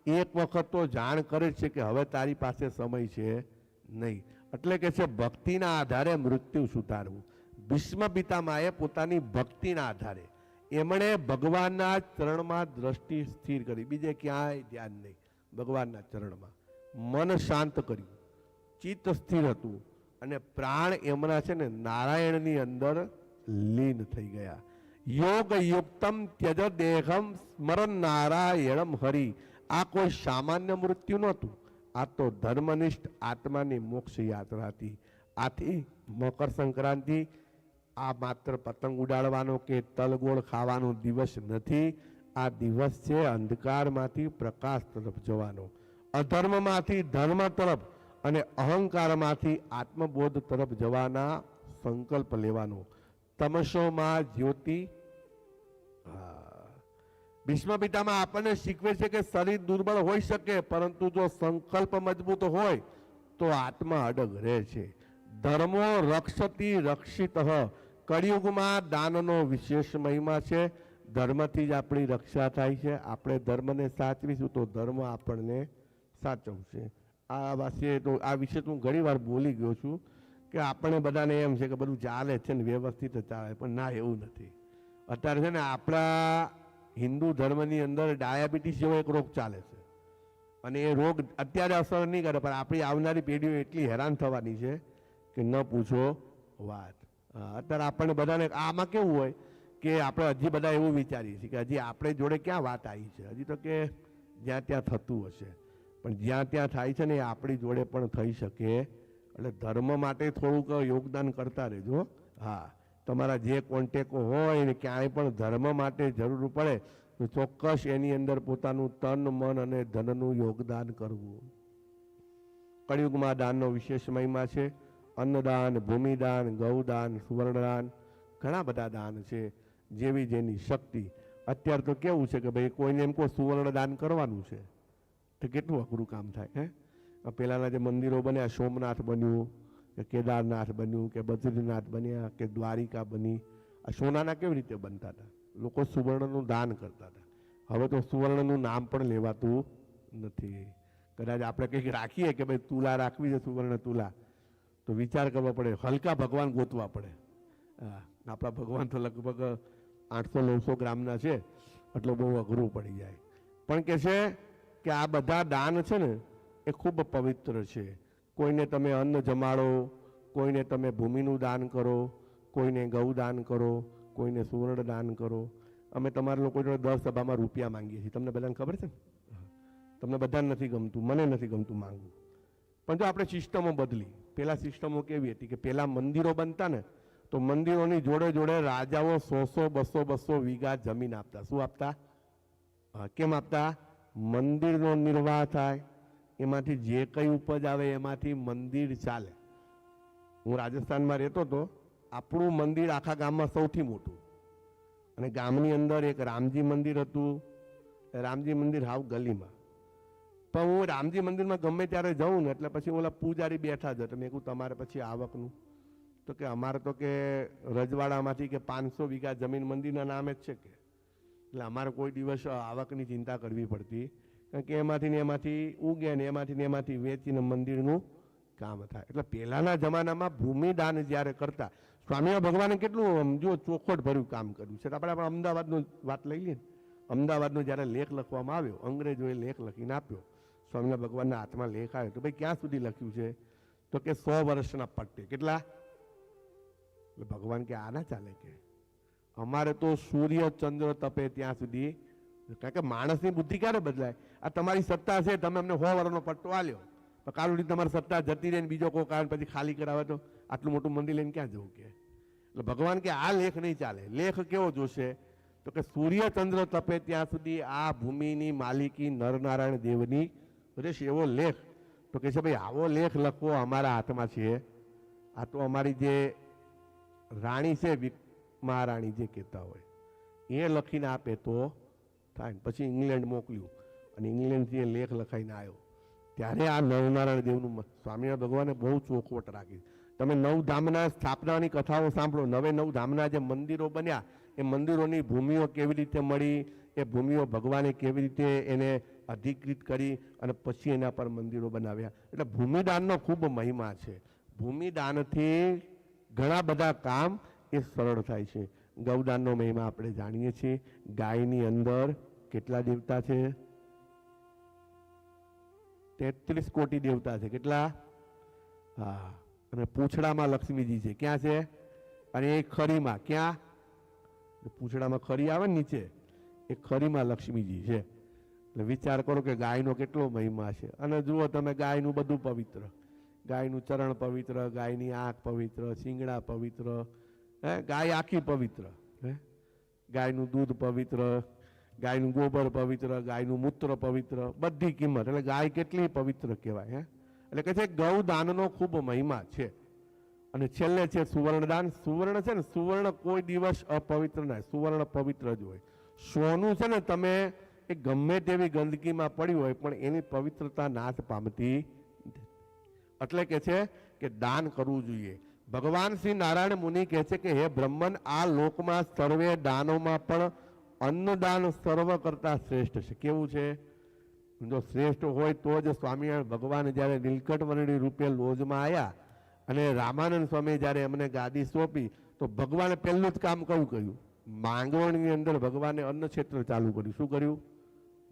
એક વખત તો જાણ કરે છે કે હવે તારી પાસે સમય છે નહીં. એટલે કે છે ભક્તિના આધારે મૃત્યુ સુધારવું. ભીષ્મ પિતામહે પોતાની ભક્તિના આધારે એમણે ભગવાનના ચરણમાં દ્રષ્ટિ સ્થિર કરી, બીજે ક્યાંય ધ્યાન નહીં, ભગવાનના ચરણમાં. મન શાંત કર્યું, ચિત્ત સ્થિર હતું અને પ્રાણ એમના છે ને નારાયણની અંદર લીન થઈ ગયા. યોગ યુક્તમ ત્યજ દેહમ સ્મરણ નારાયણમ હરિ. આ કોઈ સામાન્ય મૃત્યુ નહોતું, આ તો ધર્મનિષ્ઠ આત્માની મોક્ષ યાત્રા હતી. આથી મકર સંક્રાંતિ આ માત્ર પતંગ ઉડાડવાનો કે તલગોળ ખાવાનો દિવસ નથી. આ દિવસ છે અંધકારમાંથી પ્રકાશ તરફ જવાનો, અધર્મમાંથી ધર્મ તરફ અને અહંકારમાંથી આત્મબોધ તરફ જવાના સંકલ્પ લેવાનો. તમસોમાં જ્યોતિ. ભીષ્મ પિતામહ આપણને શીખવે છે કે શરીર દુર્બળ હોઈ શકે, પરંતુ જો સંકલ્પ મજબૂત હોય તો આત્મા અડગ રહે છે. ધર્મો રક્ષતી રક્ષિત. કળિયુગમાં દાનનો વિશેષ મહિમા છે. ધર્મથી જ આપણી રક્ષા થાય છે. આપણે ધર્મને સાચવીશું તો ધર્મ આપણને સાચવશે. આ વિશે હું ઘણી વાર બોલી ગયો છું કે આપણે બધાને એમ છે કે બધું ચાલે છે ને વ્યવસ્થિત ચાલે, પણ ના, એવું નથી. અત્યારે છે ને આપણા હિન્દુ ધર્મની અંદર ડાયાબિટીસ જેવો એક રોગ ચાલે છે, અને એ રોગ અત્યારે અસર નહીં કરે, પણ આપણી આવનારી પેઢીઓ એટલી હેરાન થવાની છે કે ન પૂછો વાત. અત્યારે આપણને બધાને આમાં કેવું હોય કે આપણે હજી બધા એવું વિચારીએ છીએ કે હજી આપણે જોડે ક્યાં વાત આવી છે, હજી તો કે જ્યાં ત્યાં થતું હશે, પણ જ્યાં ત્યાં થાય છે ને એ આપણી જોડે પણ થઈ શકે. એટલે ધર્મ માટે થોડુંક યોગદાન કરતા રહેજો. હા, તમારા જે કોન્ટેકો હોય ને ક્યાંય પણ ધર્મ માટે જરૂર પડે તો ચોક્કસ એની અંદર પોતાનું તન મન અને ધનનું યોગદાન કરવું. કળિયુગમાં દાનનો વિશેષ મહિમા છે. અન્નદાન, ભૂમિદાન, ગૌદાન, સુવર્ણદાન, ઘણા બધા દાન છે, જેવી જેની શક્તિ. અત્યારે તો કેવું છે કે ભાઈ કોઈને એમ કહો સુવર્ણ દાન કરવાનું છે તો કેટલું અઘરું કામ થાય. પહેલાંના જે મંદિરો બન્યા, સોમનાથ બન્યું કે કેદારનાથ બન્યું કે બદ્રીનાથ બન્યા કે દ્વારિકા બની, આ સોનાના કેવી રીતે બનતા હતા? લોકો સુવર્ણનું દાન કરતા હતા. હવે તો સુવર્ણનું નામ પણ લેવાતું નથી. કદાચ આપણે કંઈક રાખીએ કે ભાઈ તુલા રાખવી છે, સુવર્ણ તુલા, તો વિચાર કરવો પડે, હલકા ભગવાન ગોતવા પડે. આપણા ભગવાન તો લગભગ 800-900 ગ્રામના છે, એટલે બહુ અઘરું પડી જાય. પણ કે છે કે આ બધા દાન છે ને એ ખૂબ પવિત્ર છે. કોઈને તમે અન્ન જમાડો, કોઈને તમે ભૂમિનું દાન કરો, કોઈને ગૌ દાન કરો, કોઈને સુવર્ણ દાન કરો. અમે તમારા લોકો જોડે 10 સભામાં રૂપિયા માંગીએ છીએ. તમને બધાને ખબર છે ને? તમને બધાને નથી ગમતું, મને નથી ગમતું માંગવું. પણ જો આપણે સિસ્ટમો બદલી, પહેલાં સિસ્ટમો કેવી હતી કે પહેલાં મંદિરો બનતા ને તો મંદિરોની જોડે જોડે રાજાઓ 100-200 વીઘા જમીન આપતા. શું આપતા? કેમ આપતા? મંદિરનો નિર્વાહ થાય, એમાંથી જે કંઈ ઉપજ આવે એમાંથી મંદિર ચાલે. હું રાજસ્થાનમાં રહેતો હતો, આપણું મંદિર આખા ગામમાં સૌથી મોટું, અને ગામની અંદર એક રામજી મંદિર હતું. રામજી મંદિર હાવ ગલીમાં. પણ હું રામજી મંદિરમાં ગમે ત્યારે જાઉં ને એટલે પછી ઓલા પૂજારી બેઠા જ હતા. મેં કહું તમારે પછી આવકનું? તો કે અમારે તો કે રજવાડામાંથી કે 500 વીઘા જમીન મંદિરના નામે જ છે કે, એટલે અમારે કોઈ દિવસ આવકની ચિંતા કરવી પડતી, કારણ કે એમાંથી ઉગે ને એમાંથી વેચીને મંદિરનું કામ થાય. એટલે પહેલાંના જમાનામાં ભૂમિદાન જ્યારે કરતા, સ્વામિનારાયણ ભગવાને કેટલું જો ચોખવટ ભર્યું કામ કર્યું છે. આપણે અમદાવાદનો વાત લઈ લઈએ ને, અમદાવાદનો જ્યારે લેખ લખવામાં આવ્યો, અંગ્રેજોએ લેખ લખીને આપ્યો, સ્વામિનારાયણ ભગવાનના હાથમાં લેખ આવ્યો, તો ભાઈ ક્યાં સુધી લખ્યું છે? તો કે 100 વર્ષના પટ્ટે. કેટલા? એટલે ભગવાન કે આ ના ચાલે, કે અમારે તો સૂર્ય ચંદ્ર તપે ત્યાં સુધી, કારણ કે માણસની બુદ્ધિ ક્યારે બદલાય? આ તમારી સત્તા છે, તમે અમને 100 વર્ષનો પટ્ટો આલ્યો, પણ કાલ ઉઠી તમારી સત્તા જતી રહે ને બીજો કોઈ કારણ પછી ખાલી કરાવે તો આટલું મોટું મંદિર લઈને ક્યાં જવું? કે એટલે ભગવાન કે આ લેખ નહીં ચાલે. લેખ કેવો જોશે? તો કે સૂર્ય ચંદ્ર તપે ત્યાં સુધી આ ભૂમિની માલિકી નરનારાયણ દેવની રહેશે એવો લેખ. તો કે છે ભાઈ આવો લેખ લખવો અમારા હાથમાં છે. આ તો અમારી જે રાણી છે મહારાણી જે કહેતા હોય એ લખીને આપે તો થાય. પછી ઇંગ્લેન્ડ મોકલ્યું અને ઇંગ્લેન્ડથી એ લેખ લખાઈને આવ્યો ત્યારે આ નરનારાયણ દેવનું સ્વામિનારાયણ ભગવાને બહુ ચોખવટ રાખી. તમે નવ ધામના સ્થાપનાની કથાઓ સાંભળો. નવ ધામના જે મંદિરો બન્યા એ મંદિરોની ભૂમિઓ કેવી રીતે મળી, એ ભૂમિઓ ભગવાને કેવી રીતે એને અધિકૃત કરી અને પછી એના પર મંદિરો બનાવ્યા. એટલે ભૂમિદાનનો ખૂબ મહિમા છે. ભૂમિદાનથી ઘણા બધા કામ એ સરળ થાય છે. ગૌદાનનો મહિમા આપણે જાણીએ છીએ. ગાયની અંદર કેટલા દેવતા છે? 33 કોટી દેવતા છે. કેટલા? હા. અને પૂંછડામાં લક્ષ્મીજી છે. ક્યાં છે? અને એ ખરીમાં ક્યાં? પૂંછડામાં ખરી આવે ને નીચે, એ ખરીમાં લક્ષ્મીજી છે. એટલે વિચાર કરો કે ગાયનો કેટલો મહિમા છે. અને જુઓ તમે ગાયનું બધું પવિત્ર, ગાયનું ચરણ પવિત્ર, ગાયની આંખ પવિત્ર, શિંગડા પવિત્ર, ગાય આખી પવિત્ર, ગાયનું દૂધ પવિત્ર, ગાયનું ગોબર પવિત્ર, ગાયનું મૂત્ર પવિત્ર, બધી કિંમત. એટલે ગાય કેટલી પવિત્ર કહેવાય. એટલે કે છે ગૌદાનનો ખૂબ મહિમા છે. અને છેલ્લે છે સુવર્ણદાન. સુવર્ણ છે ને, સુવર્ણ કોઈ દિવસ અપવિત્ર ના, સુવર્ણ પવિત્ર જ હોય. સોનું છે ને, તમે એ ગમે તેવી ગંદકીમાં પડ્યું હોય પણ એની પવિત્રતા નાશ પામતી. એટલે કે છે કે દાન કરવું જોઈએ. ભગવાન શ્રી નારાયણ મુનિ કહે છે કે હે બ્રહ્મન, આ લોકમાં સર્વે દાનોમાં પણ અન્નદાન સર્વ કરતા શ્રેષ્ઠ છે. કેવું છે? જો શ્રેષ્ઠ હોય તો જ સ્વામિનારાયણ ભગવાન જ્યારે નીલકંઠ વર્ણી રૂપે લોજમાં આવ્યા અને રામાનંદ સ્વામી જ્યારે એમને ગાદી સોંપી તો ભગવાને પહેલું જ કામ કયું કર્યું? માંગરોળની અંદર ભગવાને અન્ન ક્ષેત્ર ચાલુ કર્યું. શું કર્યું?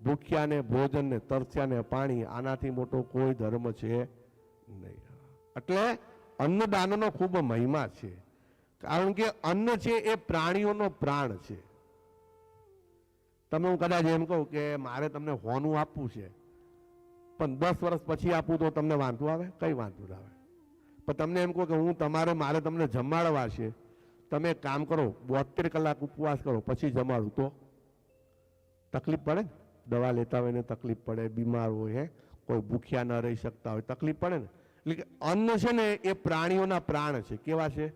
ભૂખ્યાને ભોજન ને તરસ્યાને પાણી. આનાથી મોટો કોઈ ધર્મ છે નહીં. એટલે અન્નદાનનો ખૂબ મહિમા છે. કારણ કે અન્ન છે એ પ્રાણીઓનો પ્રાણ છે. તમે હું કદાચ એમ કહું કે મારે તમને હોનું આપવું છે પણ 10 વર્ષ પછી આપું તો તમને વાંધો આવે? કઈ વાંધો ના આવે. પણ તમને એમ કહું કે મારે તમને જમાડવા છે, તમે એક કામ કરો 72 કલાક ઉપવાસ કરો પછી જમાડું, તો તકલીફ પડે ને? દવા લેતા હોય ને તકલીફ પડે, બીમાર હોય, કોઈ ભૂખ્યા ન રહી શકતા હોય, તકલીફ પડે ને. એટલે કે અન્ન છે ને એ પ્રાણીઓના પ્રાણ છે. કેવા છે?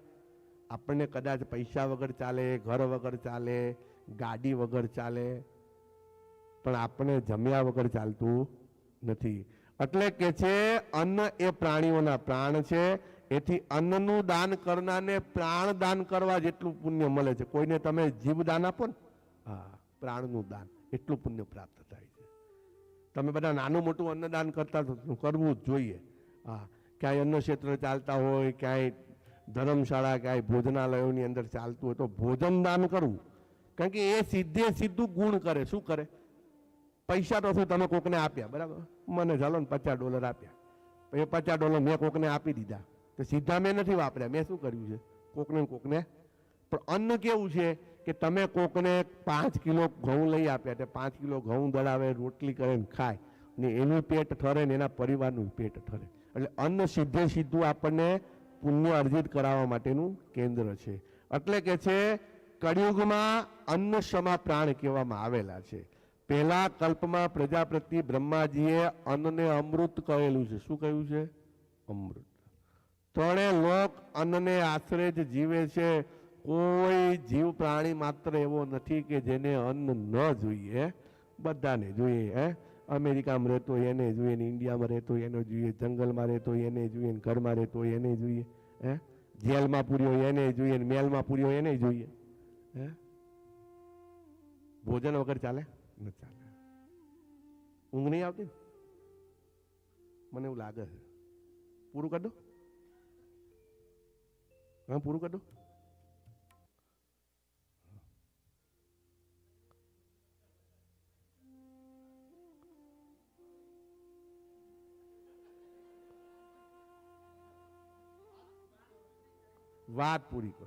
આપણને કદાચ પૈસા વગર ચાલે, ઘર વગર ચાલે, ગાડી વગર ચાલે, પણ આપણે જમ્યા વગર ચાલતું નથી. એટલે કે છે અન્ન એ પ્રાણીઓના પ્રાણ છે. એથી અન્નનું દાન કરનારને પ્રાણ દાન કરવા જેટલું પુણ્ય મળે છે. કોઈને તમે જીવ દાન આપો ને, હા, પ્રાણનું દાન, એટલું પુણ્ય પ્રાપ્ત થાય છે. તમે બધા નાનું મોટું અન્નદાન કરતા કરવું જ જોઈએ. હા, ક્યાંય અન્ન ક્ષેત્ર ચાલતા હોય, ક્યાંય ધર્મશાળા, ક્યાંય ભોજનાલયોની અંદર ચાલતું હોય તો ભોજન દાન કરવું. કારણ કે એ સીધું ગુણ કરે. શું કરે? પૈસા તો શું તમે કોકને આપ્યા, બરાબર? મને ચાલો ને $50 આપ્યા, એ $50 મેં કોકને આપી દીધા, તો સીધા મેં નથી વાપર્યા. મેં શું કર્યું છે? કોકને. પણ અન્ન કેવું છે કે તમે કોકને 5 કિલો ઘઉં લઈ આપ્યા, તે 5 કિલો ઘઉં દળાવે, રોટલી કરે ને ખાય, ને એનું પેટ ઠરે ને એના પરિવારનું પેટ ઠરે. એટલે અન્ન સીધું આપણને પુણ્ય અર્જિત કરાવવા માટેનું કેન્દ્ર છે. એટલે કે છે કળિયુગમાં અન્ન સમા પ્રાણ કહેવામાં આવેલા છે. પહેલા કલ્પમાં પ્રજાપતિ બ્રહ્માજીએ અન્નને અમૃત કહેલું છે. શું કહ્યું છે? અમૃત. 3 લોક અન્નને આશ્રય જ જીવે છે. કોઈ જીવ પ્રાણી માત્ર એવો નથી કે જેને અન્ન ન જોઈએ, બધાને જોઈએ. અમેરિકામાં રહેતો હોય એને જોઈએ, ઇન્ડિયામાં રહેતો હોય એને જોઈએ, જંગલમાં રહેતો હોય એને જોઈએ, ઘરમાં રહેતો હોય એને જોઈએ, જેલમાં પૂર્યો હોય એને જોઈએ, મેલમાં પૂર્યો હોય એને જોઈએ. ભોજન વગર ચાલે? ન ચાલે. ઊંઘ નહીં આવતી? મને એવું લાગે છે. પૂરું કરી દો. હા, પૂરું કરી દો. વાત પૂરી કરો.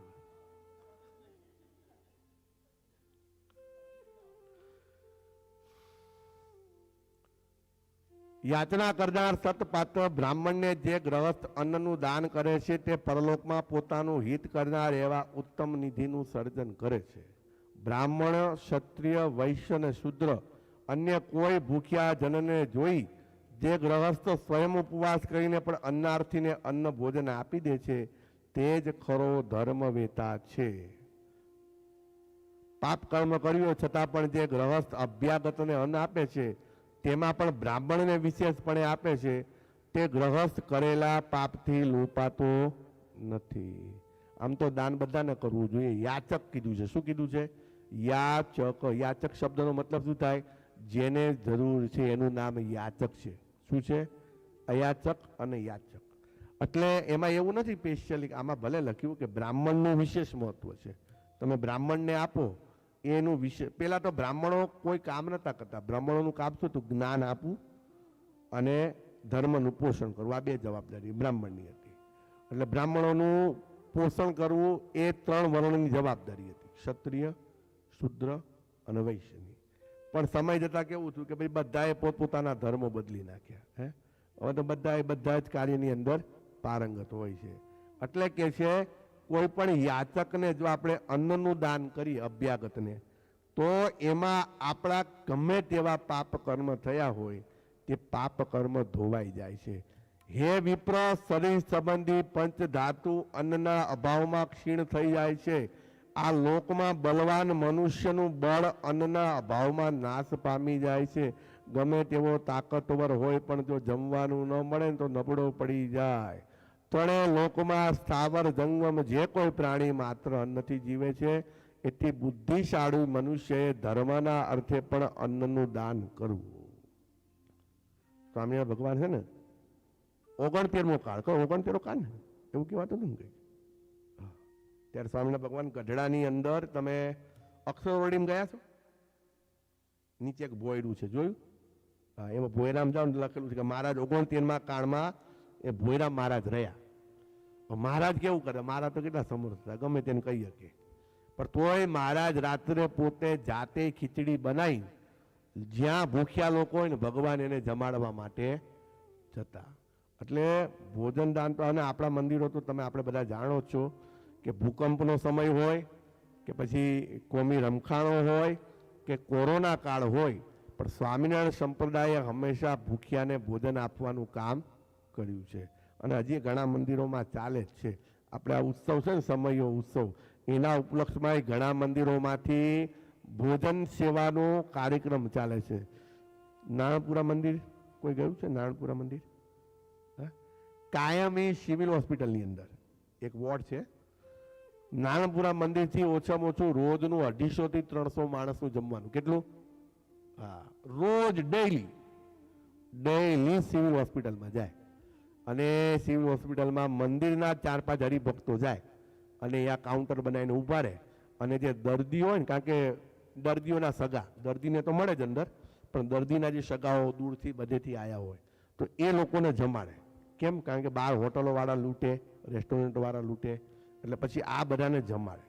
યાચના કરનાર સતપાત્ર બ્રાહ્મણને જે ગ્રહસ્થ અન્નનું દાન કરે છે તે પરલોકમાં પોતાનું હિત કરનાર એવા ઉત્તમ નિધિનું સર્જન કરે છે. બ્રાહ્મણ, ક્ષત્રિય, વૈશ્ય અને શૂદ્ર અન્ય કોઈ ભૂખ્યા જનને જોઈ જે ગ્રહસ્થ સ્વયં ઉપવાસ કરીને પણ અન્નાર્થીને અન્ન ભોજન આપી દે છે તે જ ખરો ધર્મવેતા છે. પાપ કર્મ કર્યું છતાં પણ જે ગ્રહસ્થ અભ્યાગતને અન્ન આપે છે તેમાં પણ બ્રાહ્મણને વિશેષપણે આપે છે તે ગ્રહસ્થ કરેલા પાપથી લોપાતો નથી. આમ તો દાન બધાને કરવું જોઈએ. યાચક કીધું છે. શું કીધું છે? યાચક. યાચક શબ્દનો મતલબ શું થાય? જેને જરૂર છે એનું નામ યાચક છે. શું છે? અયાચક અને યાચક. એટલે એમાં એવું નથી સ્પેશિયલી, આમાં ભલે લખ્યું કે બ્રાહ્મણનું વિશેષ મહત્વ છે, તમે બ્રાહ્મણને આપો એનું વિશેષ. પેલા તો બ્રાહ્મણો કોઈ કામ નતા કરતા. બ્રાહ્મણોનું કામ શું હતું? જ્ઞાન આપવું અને ધર્મનું પોષણ કરવું. આ બે જવાબદારી બ્રાહ્મણની હતી. એટલે બ્રાહ્મણોનું પોષણ કરવું એ 3 વર્ણની જવાબદારી હતી, ક્ષત્રિય, શૂદ્ર અને વૈશ્યની. પણ સમય જતા કેવું થયું કે ભાઈ બધાએ પોતપોતાના ધર્મો બદલી નાખ્યા. હવે તો બધા જ કાર્યની અંદર પારંગત હોય છે. એટલે કે છે કોઈ પણ યાચકને જો આપણે અન્નનું દાન કરીએ અભ્યાગતને, તો એમાં આપણા ગમે તેવા પાપ કર્મ થયા હોય તે પાપ કર્મ ધોવાઈ જાય છે. હે વિપ્ર, શરીર સંબંધી પંચ ધાતુ અન્નના અભાવમાં ક્ષીણ થઈ જાય છે. આ લોકમાં બલવાન મનુષ્યનું બળ અન્નના અભાવમાં નાશ પામી જાય છે. ગમે તેવો તાકતવર હોય પણ જો જમવાનું ન મળે તો નબળો પડી જાય. ત્રણે લોકમાં સ્થાવર જંગમ જે કોઈ પ્રાણી માત્ર અન્નથી જીવે છે. એટલી બુદ્ધિશાળી મનુષ્યએ ધર્મના અર્થે પણ અન્નનું દાન કરવું. સ્વામિનારાયણ ભગવાન છે ને 69મો કાળ, 69 કાળ ને એવું કહેવાતું હતું ને. ત્યારે સ્વામિનારાયણ ભગવાન ગઢડાની અંદર તમે અક્ષરવડીમાં ગયા છો? નીચે એક ભોયરું છે, જોયું? હા, એમાં ભોયરામ જાઓ લખેલું છે કે મહારાજ 69મા કાળમાં એ ભોયરામ મહારાજ રહ્યા. મહારાજ કેવું કરે? મહારાજ તો કેટલા સમર્થ હતા, ગમે તેને કહી શકે. પણ તોય મહારાજ રાત્રે પોતે જાતે ખીચડી બનાવી જ્યાં ભૂખ્યા લોકો હોય ને ભગવાન એને જમાડવા માટે જતા. એટલે ભોજન દાન તો, અને આપણા મંદિરો તો તમે આપણે બધા જાણો છો કે ભૂકંપનો સમય હોય કે પછી કોમી રમખાણો હોય કે કોરોના કાળ હોય, પણ સ્વામિનારાયણ સંપ્રદાયે હંમેશા ભૂખ્યાને ભોજન આપવાનું કામ કર્યું છે. અને હજી ઘણા મંદિરોમાં ચાલે જ છે. આપણે આ ઉત્સવ છે ને, સમયો ઉત્સવ, એના ઉપલક્ષમાં ઘણા મંદિરોમાંથી ભોજન સેવાનો કાર્યક્રમ ચાલે છે. નારણપુરા મંદિર કોઈ ગયું છે? નારણપુરા મંદિર કાયમી સિવિલ હોસ્પિટલની અંદર એક વોર્ડ છે. નારણપુરા મંદિરથી ઓછામાં ઓછું રોજનું 250 થી 300 માણસનું જમવાનું. કેટલું? હા, રોજ ડેઈલી સિવિલ હોસ્પિટલમાં જાય અને સિવિલ હોસ્પિટલમાં મંદિરના 4-5 હરિભક્તો જાય અને અહીંયા કાઉન્ટર બનાવીને ઊભા રહે અને જે દર્દીઓ હોય ને, કારણ કે દર્દીઓના સગા, દર્દીને તો મળે જ અંદર, પણ દર્દીના જે સગાઓ દૂરથી બધેથી આવ્યા હોય તો એ લોકોને જમાડે. કેમ? કારણ કે બહાર હોટલોવાળા લૂંટે, રેસ્ટોરન્ટવાળા લૂંટે, એટલે પછી આ બધાને જમાડે.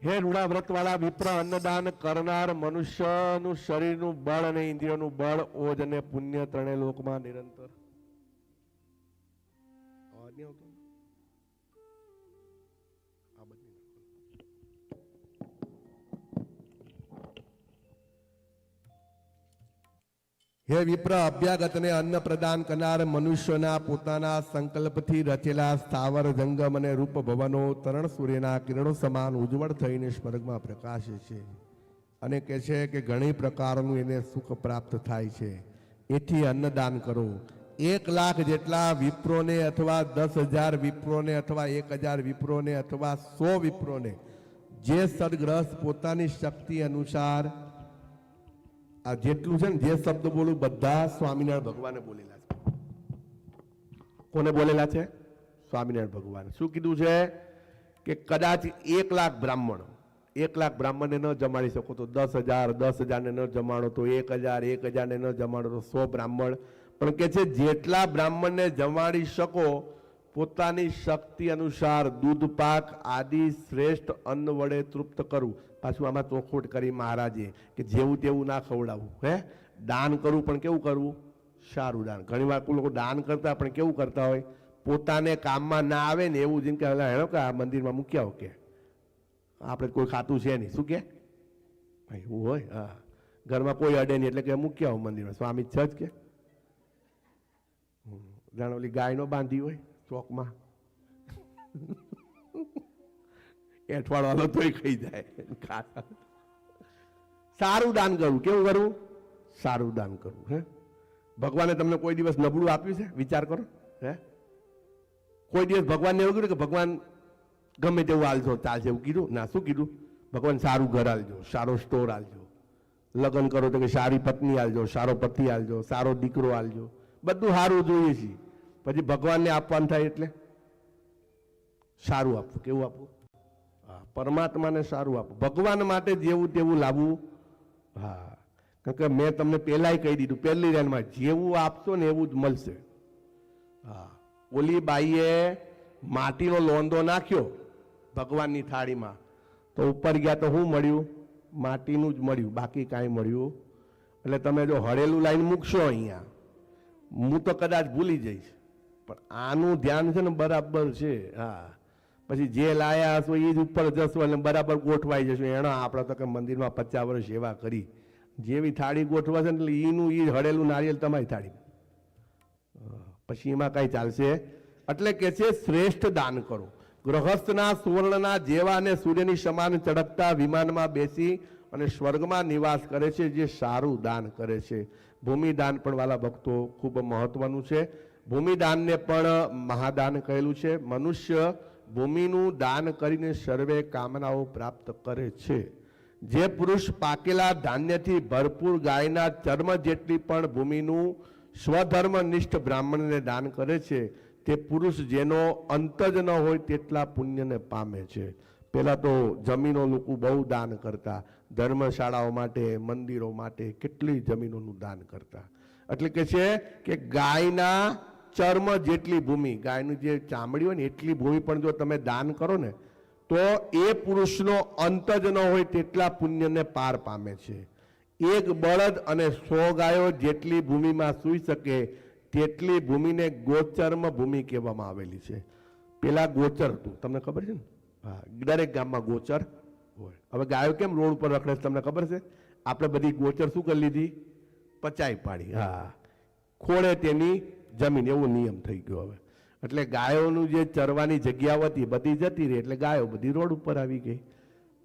હે રૂડા વ્રતવાળા વિપ્ર, અન્નદાન કરનાર મનુષ્યનું શરીરનું બળ અને ઇન્દ્રિયોનું બળ, ઓજ અને પુણ્ય ત્રણે લોકમાં નિરંતર. હે વિપ્ર, અભ્યાગતને અન્ન પ્રદાન કરનાર મનુષ્યના પોતાના સંકલ્પથી રચેલા સ્થાવર જંગમ અને રૂપ ભવનો તરણ સૂર્યના કિરણો સમાન ઉજ્જવળ થઈને સ્વર્ગમાં પ્રકાશે છે અને કહે છે કે ઘણી પ્રકારનું એને સુખ પ્રાપ્ત થાય છે. એથી અન્નદાન કરો. 1 લાખ જેટલા વિપ્રોને અથવા 10,000 વિપ્રોને અથવા 1,000 વિપ્રોને અથવા 100 વિપ્રોને જે સદગ્રસ્ત પોતાની શક્તિ અનુસાર, આ જેટલું છે ને, જે શબ્દ બોલું બધા સ્વામિનારાયણ ભગવાને બોલેલા છે. કોને બોલેલા છે? સ્વામિનારાયણ ભગવાન. શું કીધું છે? કે કદાચ 1 લાખ બ્રાહ્મણ, 1 લાખ બ્રાહ્મણને ન જમાડી શકો તો 10,000, 10,000ને ન જમાડો તો 1,000, 1,000ને ન જમાડો તો 100 બ્રાહ્મણ. પણ કે છે જેટલા બ્રાહ્મણને જમાડી શકો પોતાની શક્તિ અનુસાર દૂધ પાક આદિ શ્રેષ્ઠ અન્ન વડે તૃપ્ત કરવું. પાછું આમાં ચોખવટ કરી મહારાજે કે જેવું તેવું ના ખવડાવવું. દાન કરવું પણ કેવું કરવું? સારું દાન. ઘણી વાર લોકો દાન કરતા પણ કેવું કરતા હોય? પોતાને કામમાં ના આવે ને એવું જેમ કે હેણો કે આ મંદિરમાં મૂક્યા હો કે આપણે કોઈ ખાતું છે નહીં, શું કે એવું હોય? હા, ઘરમાં કોઈ અડે નહીં એટલે કે મૂક્યા હો મંદિરમાં, સ્વામી છે જ કે જાણે ઓલી ગાય નો બાંધી હોય ચોકમાં એઠવાડો વાળો તોય ખાઈ જાય. સારું દાન કરવું. કેવું કરવું? સારું દાન કરવું. હે, ભગવાને તમને કોઈ દિવસ નબળું આપ્યું છે? વિચાર કરો. હે, કોઈ દિવસ ભગવાનને એવું કીધું કે ભગવાન ગમે તેવું હાલજો ચાલશે એવું કીધું? ના. શું કીધું? ભગવાન સારું ઘર હાલજો, સારો સ્ટોર હાલજો, લગ્ન કરો તો કે સારી પત્ની હાલજો, સારો પતિ હાલજો, સારો દીકરો હાલજો, બધું સારું જોઈએ છીએ. પછી ભગવાનને આપવાનું થાય એટલે સારું આપવું. કેવું આપવું? હા, પરમાત્માને સારું આપવું. ભગવાન માટે જેવું તેવું લાવવું. હા, કારણ કે મેં તમને પહેલાય કહી દીધું, પહેલી લાઈનમાં જેવું આપશો ને એવું જ મળશે. હા, ઓલી બાઈએ માટીનો લોંદો નાખ્યો ભગવાનની થાળીમાં તો ઉપર ગયા તો શું મળ્યું? માટીનું જ મળ્યું, બાકી કાંઈ મળ્યું. એટલે તમે જો હળેલું લાઈન મૂકશો અહીંયા, હું તો કદાચ ભૂલી જઈશ, પણ આનું ધ્યાન છે ને બરાબર છે. હા, પછી જે લાયા હશો એ જ ઉપર જશો એટલે બરાબર ગોઠવાઈ જશો. એનો આપણે તો કે મંદિરમાં 50 વર્ષ સેવા કરી, જેવી થાળી ગોઠવાશે એટલે એનું એ હળેલું નારિયેલ તમારી થાળી, પછી એમાં કાંઈ ચાલશે. એટલે કે છે શ્રેષ્ઠ દાન કરો. ગૃહસ્થના સુવર્ણના જેવા અને સૂર્યની સમાન ચળકતા વિમાનમાં બેસી અને સ્વર્ગમાં નિવાસ કરે છે જે સારું દાન કરે છે. ભૂમિદાન પણ વાલા ભક્તો ખૂબ મહત્વનું છે. ભૂમિદાનને પણ મહાદાન કહેલું છે. મનુષ્ય ભૂમિનું દાન કરીને સર્વે કામનાઓ પ્રાપ્ત કરે છે. જે પુરુષ પાકેલા ધાન્યથી ભરપૂર ગાયના ચર્મ જેટલી પણ ભૂમિનું સ્વધર્મનિષ્ઠ બ્રાહ્મણને દાન કરે છે તે પુરુષ જેનો અંત જ ન હોય તેટલા પુણ્યને પામે છે. પહેલાં તો જમીનો લોકો બહુ દાન કરતા, ધર્મશાળાઓ માટે, મંદિરો માટે કેટલી જમીનોનું દાન કરતા. એટલે કે છે કે ગાયના ચર્મ જેટલી ભૂમિ, ગાયનું જે ચામડી હોય ને એટલી ભૂમિ પણ જો તમે દાન કરો ને તો એ પુરુષનો અંત જ ન હોય તેટલા પુણ્યને પાર પામે છે. એક બળદ અને 100 ગાયો જેટલી ભૂમિમાં સૂઈ શકે તેટલી ભૂમિને ગોચર્મ ભૂમિ કહેવામાં આવેલી છે. પેલા ગોચર હતું, તમને ખબર છે ને? હા, દરેક ગામમાં ગોચર હોય. હવે ગાયો કેમ રોડ ઉપર રખડે છે તમને ખબર છે? આપણે બધી ગોચર શું કરી લીધી? પચાઈ પાડી. હા, ખોળે તેની જમીન, એવો નિયમ થઈ ગયો હવે. એટલે ગાયોનું જે ચરવાની જગ્યા હતી બધી જતી રહી, એટલે ગાયો બધી રોડ ઉપર આવી ગઈ.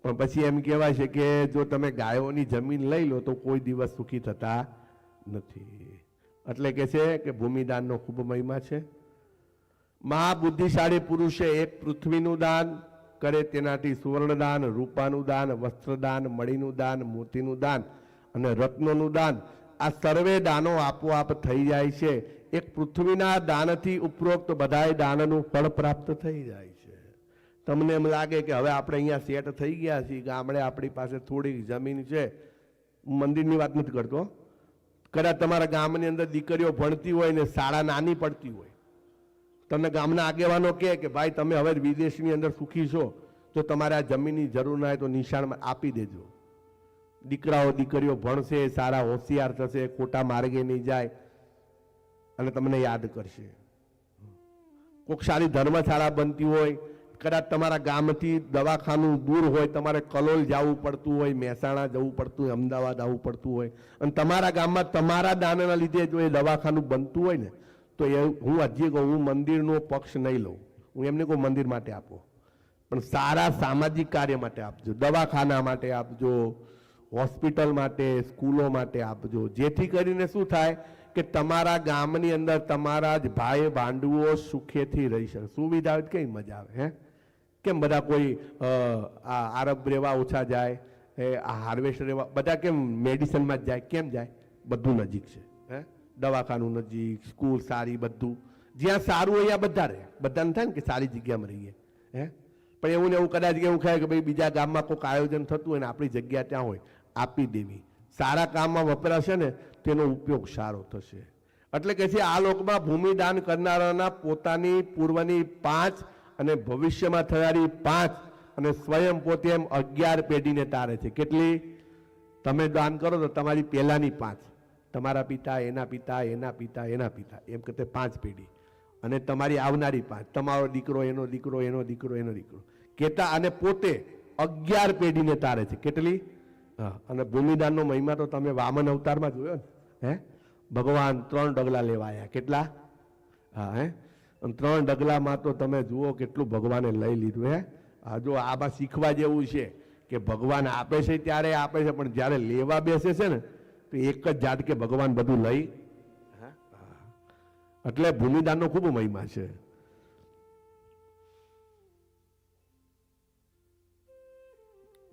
પણ પછી એમ કહેવાય છે કે જો તમે ગાયોની જમીન લઈ લો તો કોઈ દિવસ સુખી થતા નથી. એટલે કે છે કે ભૂમિદાનનો ખૂબ મહિમા છે. મહાબુદ્ધિશાળી પુરુષે એક પૃથ્વીનું દાન કરે તેનાથી સુવર્ણદાન, રૂપાનું દાન, વસ્ત્રદાન, મણીનું દાન, મોતીનું દાન અને રત્નોનું દાન, આ સર્વે દાનો આપોઆપ થઈ જાય છે. એક પૃથ્વીના દાનથી ઉપરોક્ત બધાય દાનનું ફળ પ્રાપ્ત થઈ જાય છે. તમને એમ લાગે કે હવે આપણે અહીંયા સેટ થઈ ગયા છીએ, ગામડે આપણી પાસે થોડી જમીન છે, મંદિરની વાત નથી કરતો, કદાચ તમારા ગામની અંદર દીકરીઓ ભણતી હોય ને શાળા નાની પડતી હોય, તમને ગામના આગેવાનો કહે કે ભાઈ તમે હવે વિદેશની અંદર સુખી છો તો તમારે આ જમીનની જરૂર ના હોય તો નિશાળમાં આપી દેજો. દીકરાઓ દીકરીઓ ભણશે, સારા હોશિયાર થશે, ખોટા માર્ગે નહીં જાય અને તમને યાદ કરશે. કોઈક સારી ધર્મશાળા બનતી હોય, કદાચ તમારા ગામથી દવાખાનું દૂર હોય, તમારે કલોલ જવું પડતું હોય, મહેસાણા જવું પડતું હોય, અમદાવાદ આવવું પડતું હોય, અને તમારા ગામમાં તમારા દાનના લીધે જો એ દવાખાનું બનતું હોય ને તો એ હું હજી કહું, હું મંદિરનો પક્ષ નહીં લઉં. હું એમને કહું મંદિર માટે આપો, પણ સારા સામાજિક કાર્ય માટે આપજો, દવાખાના માટે આપજો, હોસ્પિટલ માટે, સ્કૂલો માટે આપજો. જેથી કરીને શું થાય કે તમારા ગામની અંદર તમારા જ ભાઈ ભાંડુઓ સુખેથી રહી શકે. સુવિધા કઈ મજા આવે? હે, કેમ બધા કોઈ આરબ રહેવા ઓછા જાય, આ હાર્વેસ્ટ રહેવા બધા કેમ મેડિસિનમાં જ જાય? કેમ જાય? બધું નજીક છે. હે, દવાખાનું નજીક, સ્કૂલ સારી, બધું જ્યાં સારું હોય ત્યાં બધા રહે. બધાને થાય ને કે સારી જગ્યામાં રહીએ. હે, પણ એવું ને એવું કદાચ એવું થાય કે ભાઈ બીજા ગામમાં કોઈક આયોજન થતું હોય ને આપણી જગ્યા ત્યાં હોય, આપી દેવી. સારા કામમાં વપરાશે ને તેનો ઉપયોગ સારો થશે. એટલે કે છે આ લોકમાં ભૂમિદાન કરનારાના પોતાની પૂર્વની 5 અને ભવિષ્યમાં થનારી 5 અને સ્વયં પોતે એમ 11 પેઢીને તારે છે. કેટલી? તમે દાન કરો તો તમારી પહેલાની 5, તમારા પિતા, એના પિતા, એના પિતા, એના પિતા, એમ કરતે 5 પેઢી. અને તમારી આવનારી 5, તમારો દીકરો, એનો દીકરો, એનો દીકરો, એનો દીકરો, કેટલા, અને પોતે 11 પેઢીને તારે છે. કેટલી? હા. અને ભૂમિદાનનો મહિમા તો તમે વામન અવતારમાં જોયો ને, હે? ભગવાન 3 ડગલા લેવા આવ્યા. કેટલા? હા, હે? અને 3 ડગલામાં તો તમે જુઓ કેટલું ભગવાને લઈ લીધું. હે? હા, જો આમાં શીખવા જેવું છે કે ભગવાન આપે છે ત્યારે આપે છે, પણ જ્યારે લેવા બેસે છે ને તો એક જ જાત કે ભગવાન બધું લઈ. એટલે ભૂમિદાનનો ખૂબ મહિમા છે.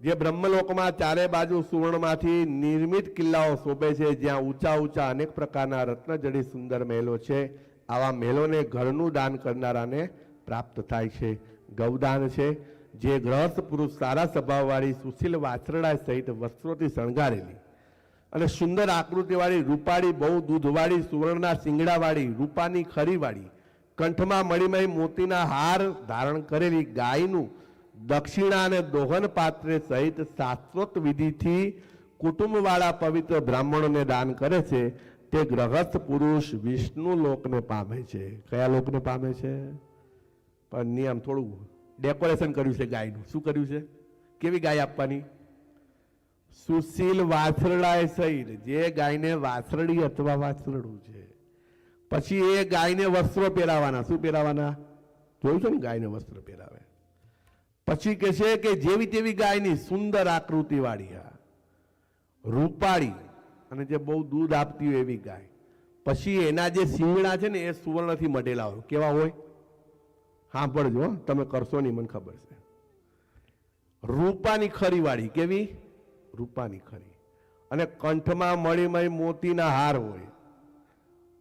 જે બ્રહ્મલોકમાં ચારે બાજુ સુવર્ણમાંથી નિર્મિત કિલ્લાઓ શોભે છે, જ્યાં ઊંચા ઊંચા અનેક પ્રકારના રત્નજડિત સુંદર મહેલો છે, આવા મહેલોને ઘરનું દાન કરનારાને પ્રાપ્ત થાય છે. ગૌદાન છે, જે ગ્રહસ્થ પુરુષ સારા સ્વભાવવાળી સુશીલ વાછરડા સહિત વસ્ત્રોથી શણગારેલી અને સુંદર આકૃતિવાળી, રૂપાળી, બહુ દૂધવાળી, સુવર્ણના શિંગડાવાળી, રૂપાની ખરીવાળી, કંઠમાં મણિમય મોતીના હાર ધારણ કરેલી ગાયનું દક્ષિણા અને દોહન પાત્રે સહિત શાસ્ત્રોક્ત વિધિથી કુટુંબવાળા પવિત્ર બ્રાહ્મણોને દાન કરે છે, તે ગ્રહસ્થ પુરુષ વિષ્ણુ લોકને પામે છે. કયા લોકને પામે છે? પણ નિયમ થોડું ડેકોરેશન કર્યું છે ગાયનું. શું કર્યું છે? કેવી ગાય આપવાની? સુશીલ વાછરડાએ સહિત, જે ગાયને વાછરડી અથવા વાછરડું છે. પછી એ ગાયને વસ્ત્રો પહેરાવાના. શું પહેરાવાના? જોયું છે ને, ગાયને વસ્ત્ર પહેરાવે. પછી કે છે કે જેવી તેવી ગાયની સુંદર આકૃતિ વાળી, રૂપાળી અને જે બહુ દૂધ આપતી હોય એવી ગાય. પછી એના જે શિંગડા છે ને એ સુવર્ણથી મઢેલા હોય. કેવા હોય? હા, પડજો, તમે કરશો નહીં, મને ખબર છે. રૂપાની ખરી વાળી. કેવી? રૂપાની ખરી. અને કંઠમાં મણિમય મોતીના હાર હોય.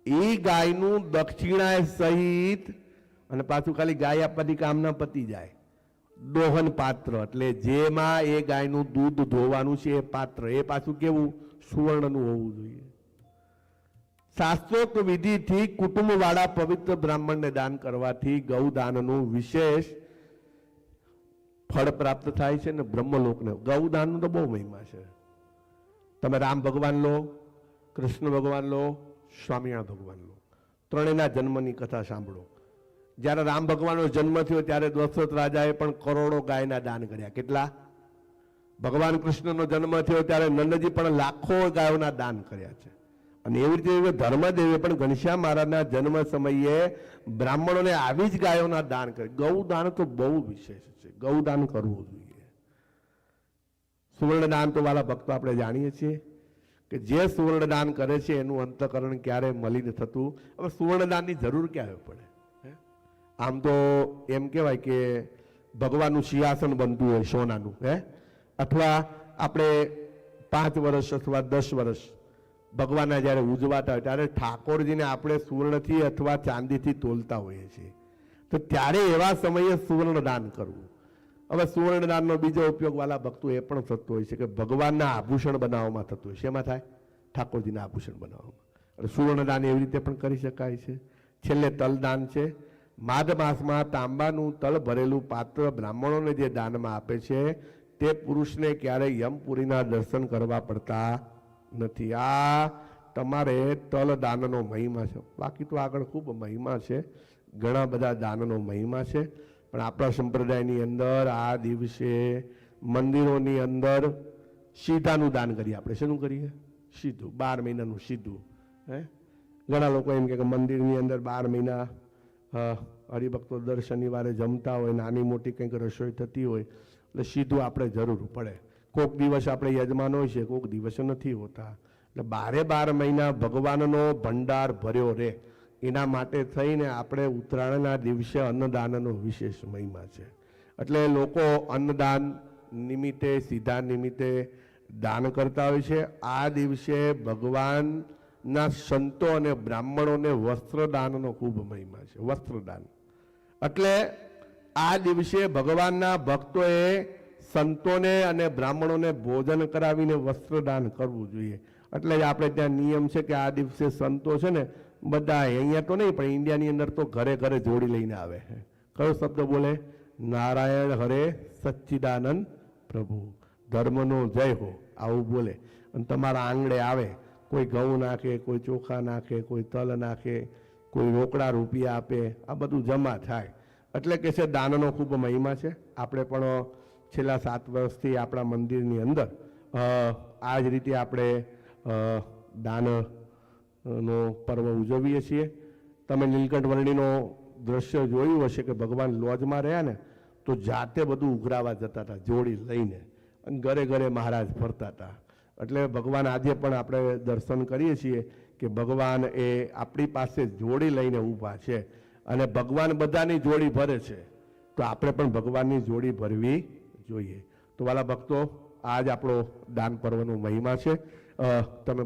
એ ગાયનું દક્ષિણાએ સહિત, અને પાછું ખાલી ગાય આપવાથી કામ ના પતી જાય. દોહન પાત્ર, એટલે જેમાં એ ગાયનું દૂધ ધોવાનું છે એ પાત્ર, એ પાછું કેવું? સુવર્ણનું હોવું જોઈએ. શાસ્ત્રોક્ત વિધિથી કુટુંબવાળા પવિત્ર બ્રાહ્મણને દાન કરવાથી ગૌદાનનું વિશેષ ફળ પ્રાપ્ત થાય છે ને બ્રહ્મલોકને. ગૌદાનનો તો બહુ મહિમા છે. તમે રામ ભગવાન લો, કૃષ્ણ ભગવાન લો, સ્વામિનારાયણ ભગવાન લો, ત્રણેયના જન્મની કથા સાંભળો. જ્યારે રામ ભગવાનનો જન્મ થયો ત્યારે દશરથ રાજાએ પણ કરોડો ગાયના દાન કર્યા. કેટલા? ભગવાન કૃષ્ણનો જન્મ થયો ત્યારે નંદજી પણ લાખો ગાયોના દાન કર્યા છે. અને એવી રીતે ધર્મદેવે પણ ઘનશ્યામ મહારાજના જન્મ સમયે બ્રાહ્મણોને આવી જ ગાયોના દાન કર્યા. ગૌદાન તો બહુ વિશેષ છે. ગૌદાન કરવું જોઈએ. સુવર્ણદાન તો વાલા ભક્તો આપણે જાણીએ છીએ કે જે સુવર્ણદાન કરે છે એનું અંતઃકરણ ક્યારે મલિન થતું. હવે સુવર્ણદાનની જરૂર ક્યારે પડે? આમ તો એમ કહેવાય કે ભગવાનનું સિંહાસન બનતું હોય સોનાનું, હે, અથવા આપણે 5 વર્ષ અથવા 10 વર્ષ ભગવાનના જ્યારે ઉજવાતા હોય ત્યારે ઠાકોરજીને આપણે સુવર્ણથી અથવા ચાંદીથી તોલતા હોઈએ છીએ. તો ત્યારે એવા સમયે સુવર્ણદાન કરવું. હવે સુવર્ણદાનનો બીજો ઉપયોગ વાલા ભક્તો એ પણ થતો હોય છે કે ભગવાનના આભૂષણ બનાવવામાં થતું હોય. શેમાં થાય? ઠાકોરજીના આભૂષણ બનાવવામાં. અને સુવર્ણદાન એવી રીતે પણ કરી શકાય છે. છેલ્લે તલદાન છે. માઘ માસમાં તાંબાનું તલ ભરેલું પાત્ર બ્રાહ્મણોને જે દાનમાં આપે છે તે પુરુષને ક્યારેય યમપુરીના દર્શન કરવા પડતા નથી. આ તમારે તલ દાનનો મહિમા છે. બાકી તો આગળ ખૂબ મહિમા છે, ઘણા બધા દાનનો મહિમા છે. પણ આપણા સંપ્રદાયની અંદર આ દિવસે મંદિરોની અંદર સીધાનું દાન કરીએ. આપણે શેનું કરીએ? સીધું. 12 મહિનાનું સીધું. હે, ઘણા લોકો એમ કે મંદિરની અંદર 12 મહિના હરિભક્તો દર શનિવારે જમતા હોય, નાની મોટી કંઈક રસોઈ થતી હોય, એટલે સીધું આપણે જરૂર પડે. કોઈક દિવસ આપણે યજમાન હોય છે, કોઈક દિવસ નથી હોતા. એટલે 12 મહિના ભગવાનનો ભંડાર ભર્યો રહે એના માટે થઈને આપણે ઉત્તરાયણના દિવસે અન્નદાનનો વિશેષ મહિમા છે. એટલે લોકો અન્નદાન નિમિત્તે, સીધા નિમિત્તે દાન કરતા હોય છે. આ દિવસે ભગવાનના સંતો અને બ્રાહ્મણોને વસ્ત્રદાનનો ખૂબ મહિમા છે. વસ્ત્રદાન એટલે આ દિવસે ભગવાનના ભક્તોએ સંતોને અને બ્રાહ્મણોને ભોજન કરાવીને વસ્ત્રદાન કરવું જોઈએ. એટલે જ આપણે ત્યાં નિયમ છે કે આ દિવસે સંતો છે ને બધા, અહીંયા તો નહીં પણ ઇન્ડિયાની અંદર તો ઘરે ઘરે જોડી લઈને આવે. કયો શબ્દ બોલે? નારાયણ હરે સચ્ચિદાનંદ પ્રભુ, ધર્મનો જય હો, આવું બોલે. અને તમારા આંગણે આવે, કોઈ ઘઉં નાખે, કોઈ ચોખા નાખે, કોઈ તલ નાખે, કોઈ રોકડા રૂપિયા આપે, આ બધું જમા થાય. એટલે કે છે દાનનો ખૂબ મહિમા છે. આપણે પણ છેલ્લા 7 વર્ષથી આપણા મંદિરની અંદર આ જ રીતે આપણે દાનનો પર્વ ઉજવીએ છીએ. તમે નીલકંઠ વર્ણીનો દ્રશ્ય જોયું હશે કે ભગવાન લોજમાં રહ્યા ને તો જાતે બધું ઉઘરાવા જતા હતા જોડી લઈને, અને ઘરે ઘરે મહારાજ ફરતા હતા. એટલે ભગવાન આજે પણ આપણે દર્શન કરીએ છીએ કે ભગવાન એ આપણી પાસે જોડી લઈને ઊભા છે, અને ભગવાન બધાની જોડી ભરે છે, તો આપણે પણ ભગવાનની જોડી ભરવી જોઈએ. તો વાલા ભક્તો, આજ આપણો દાન પર્વનો મહિમા છે. તમે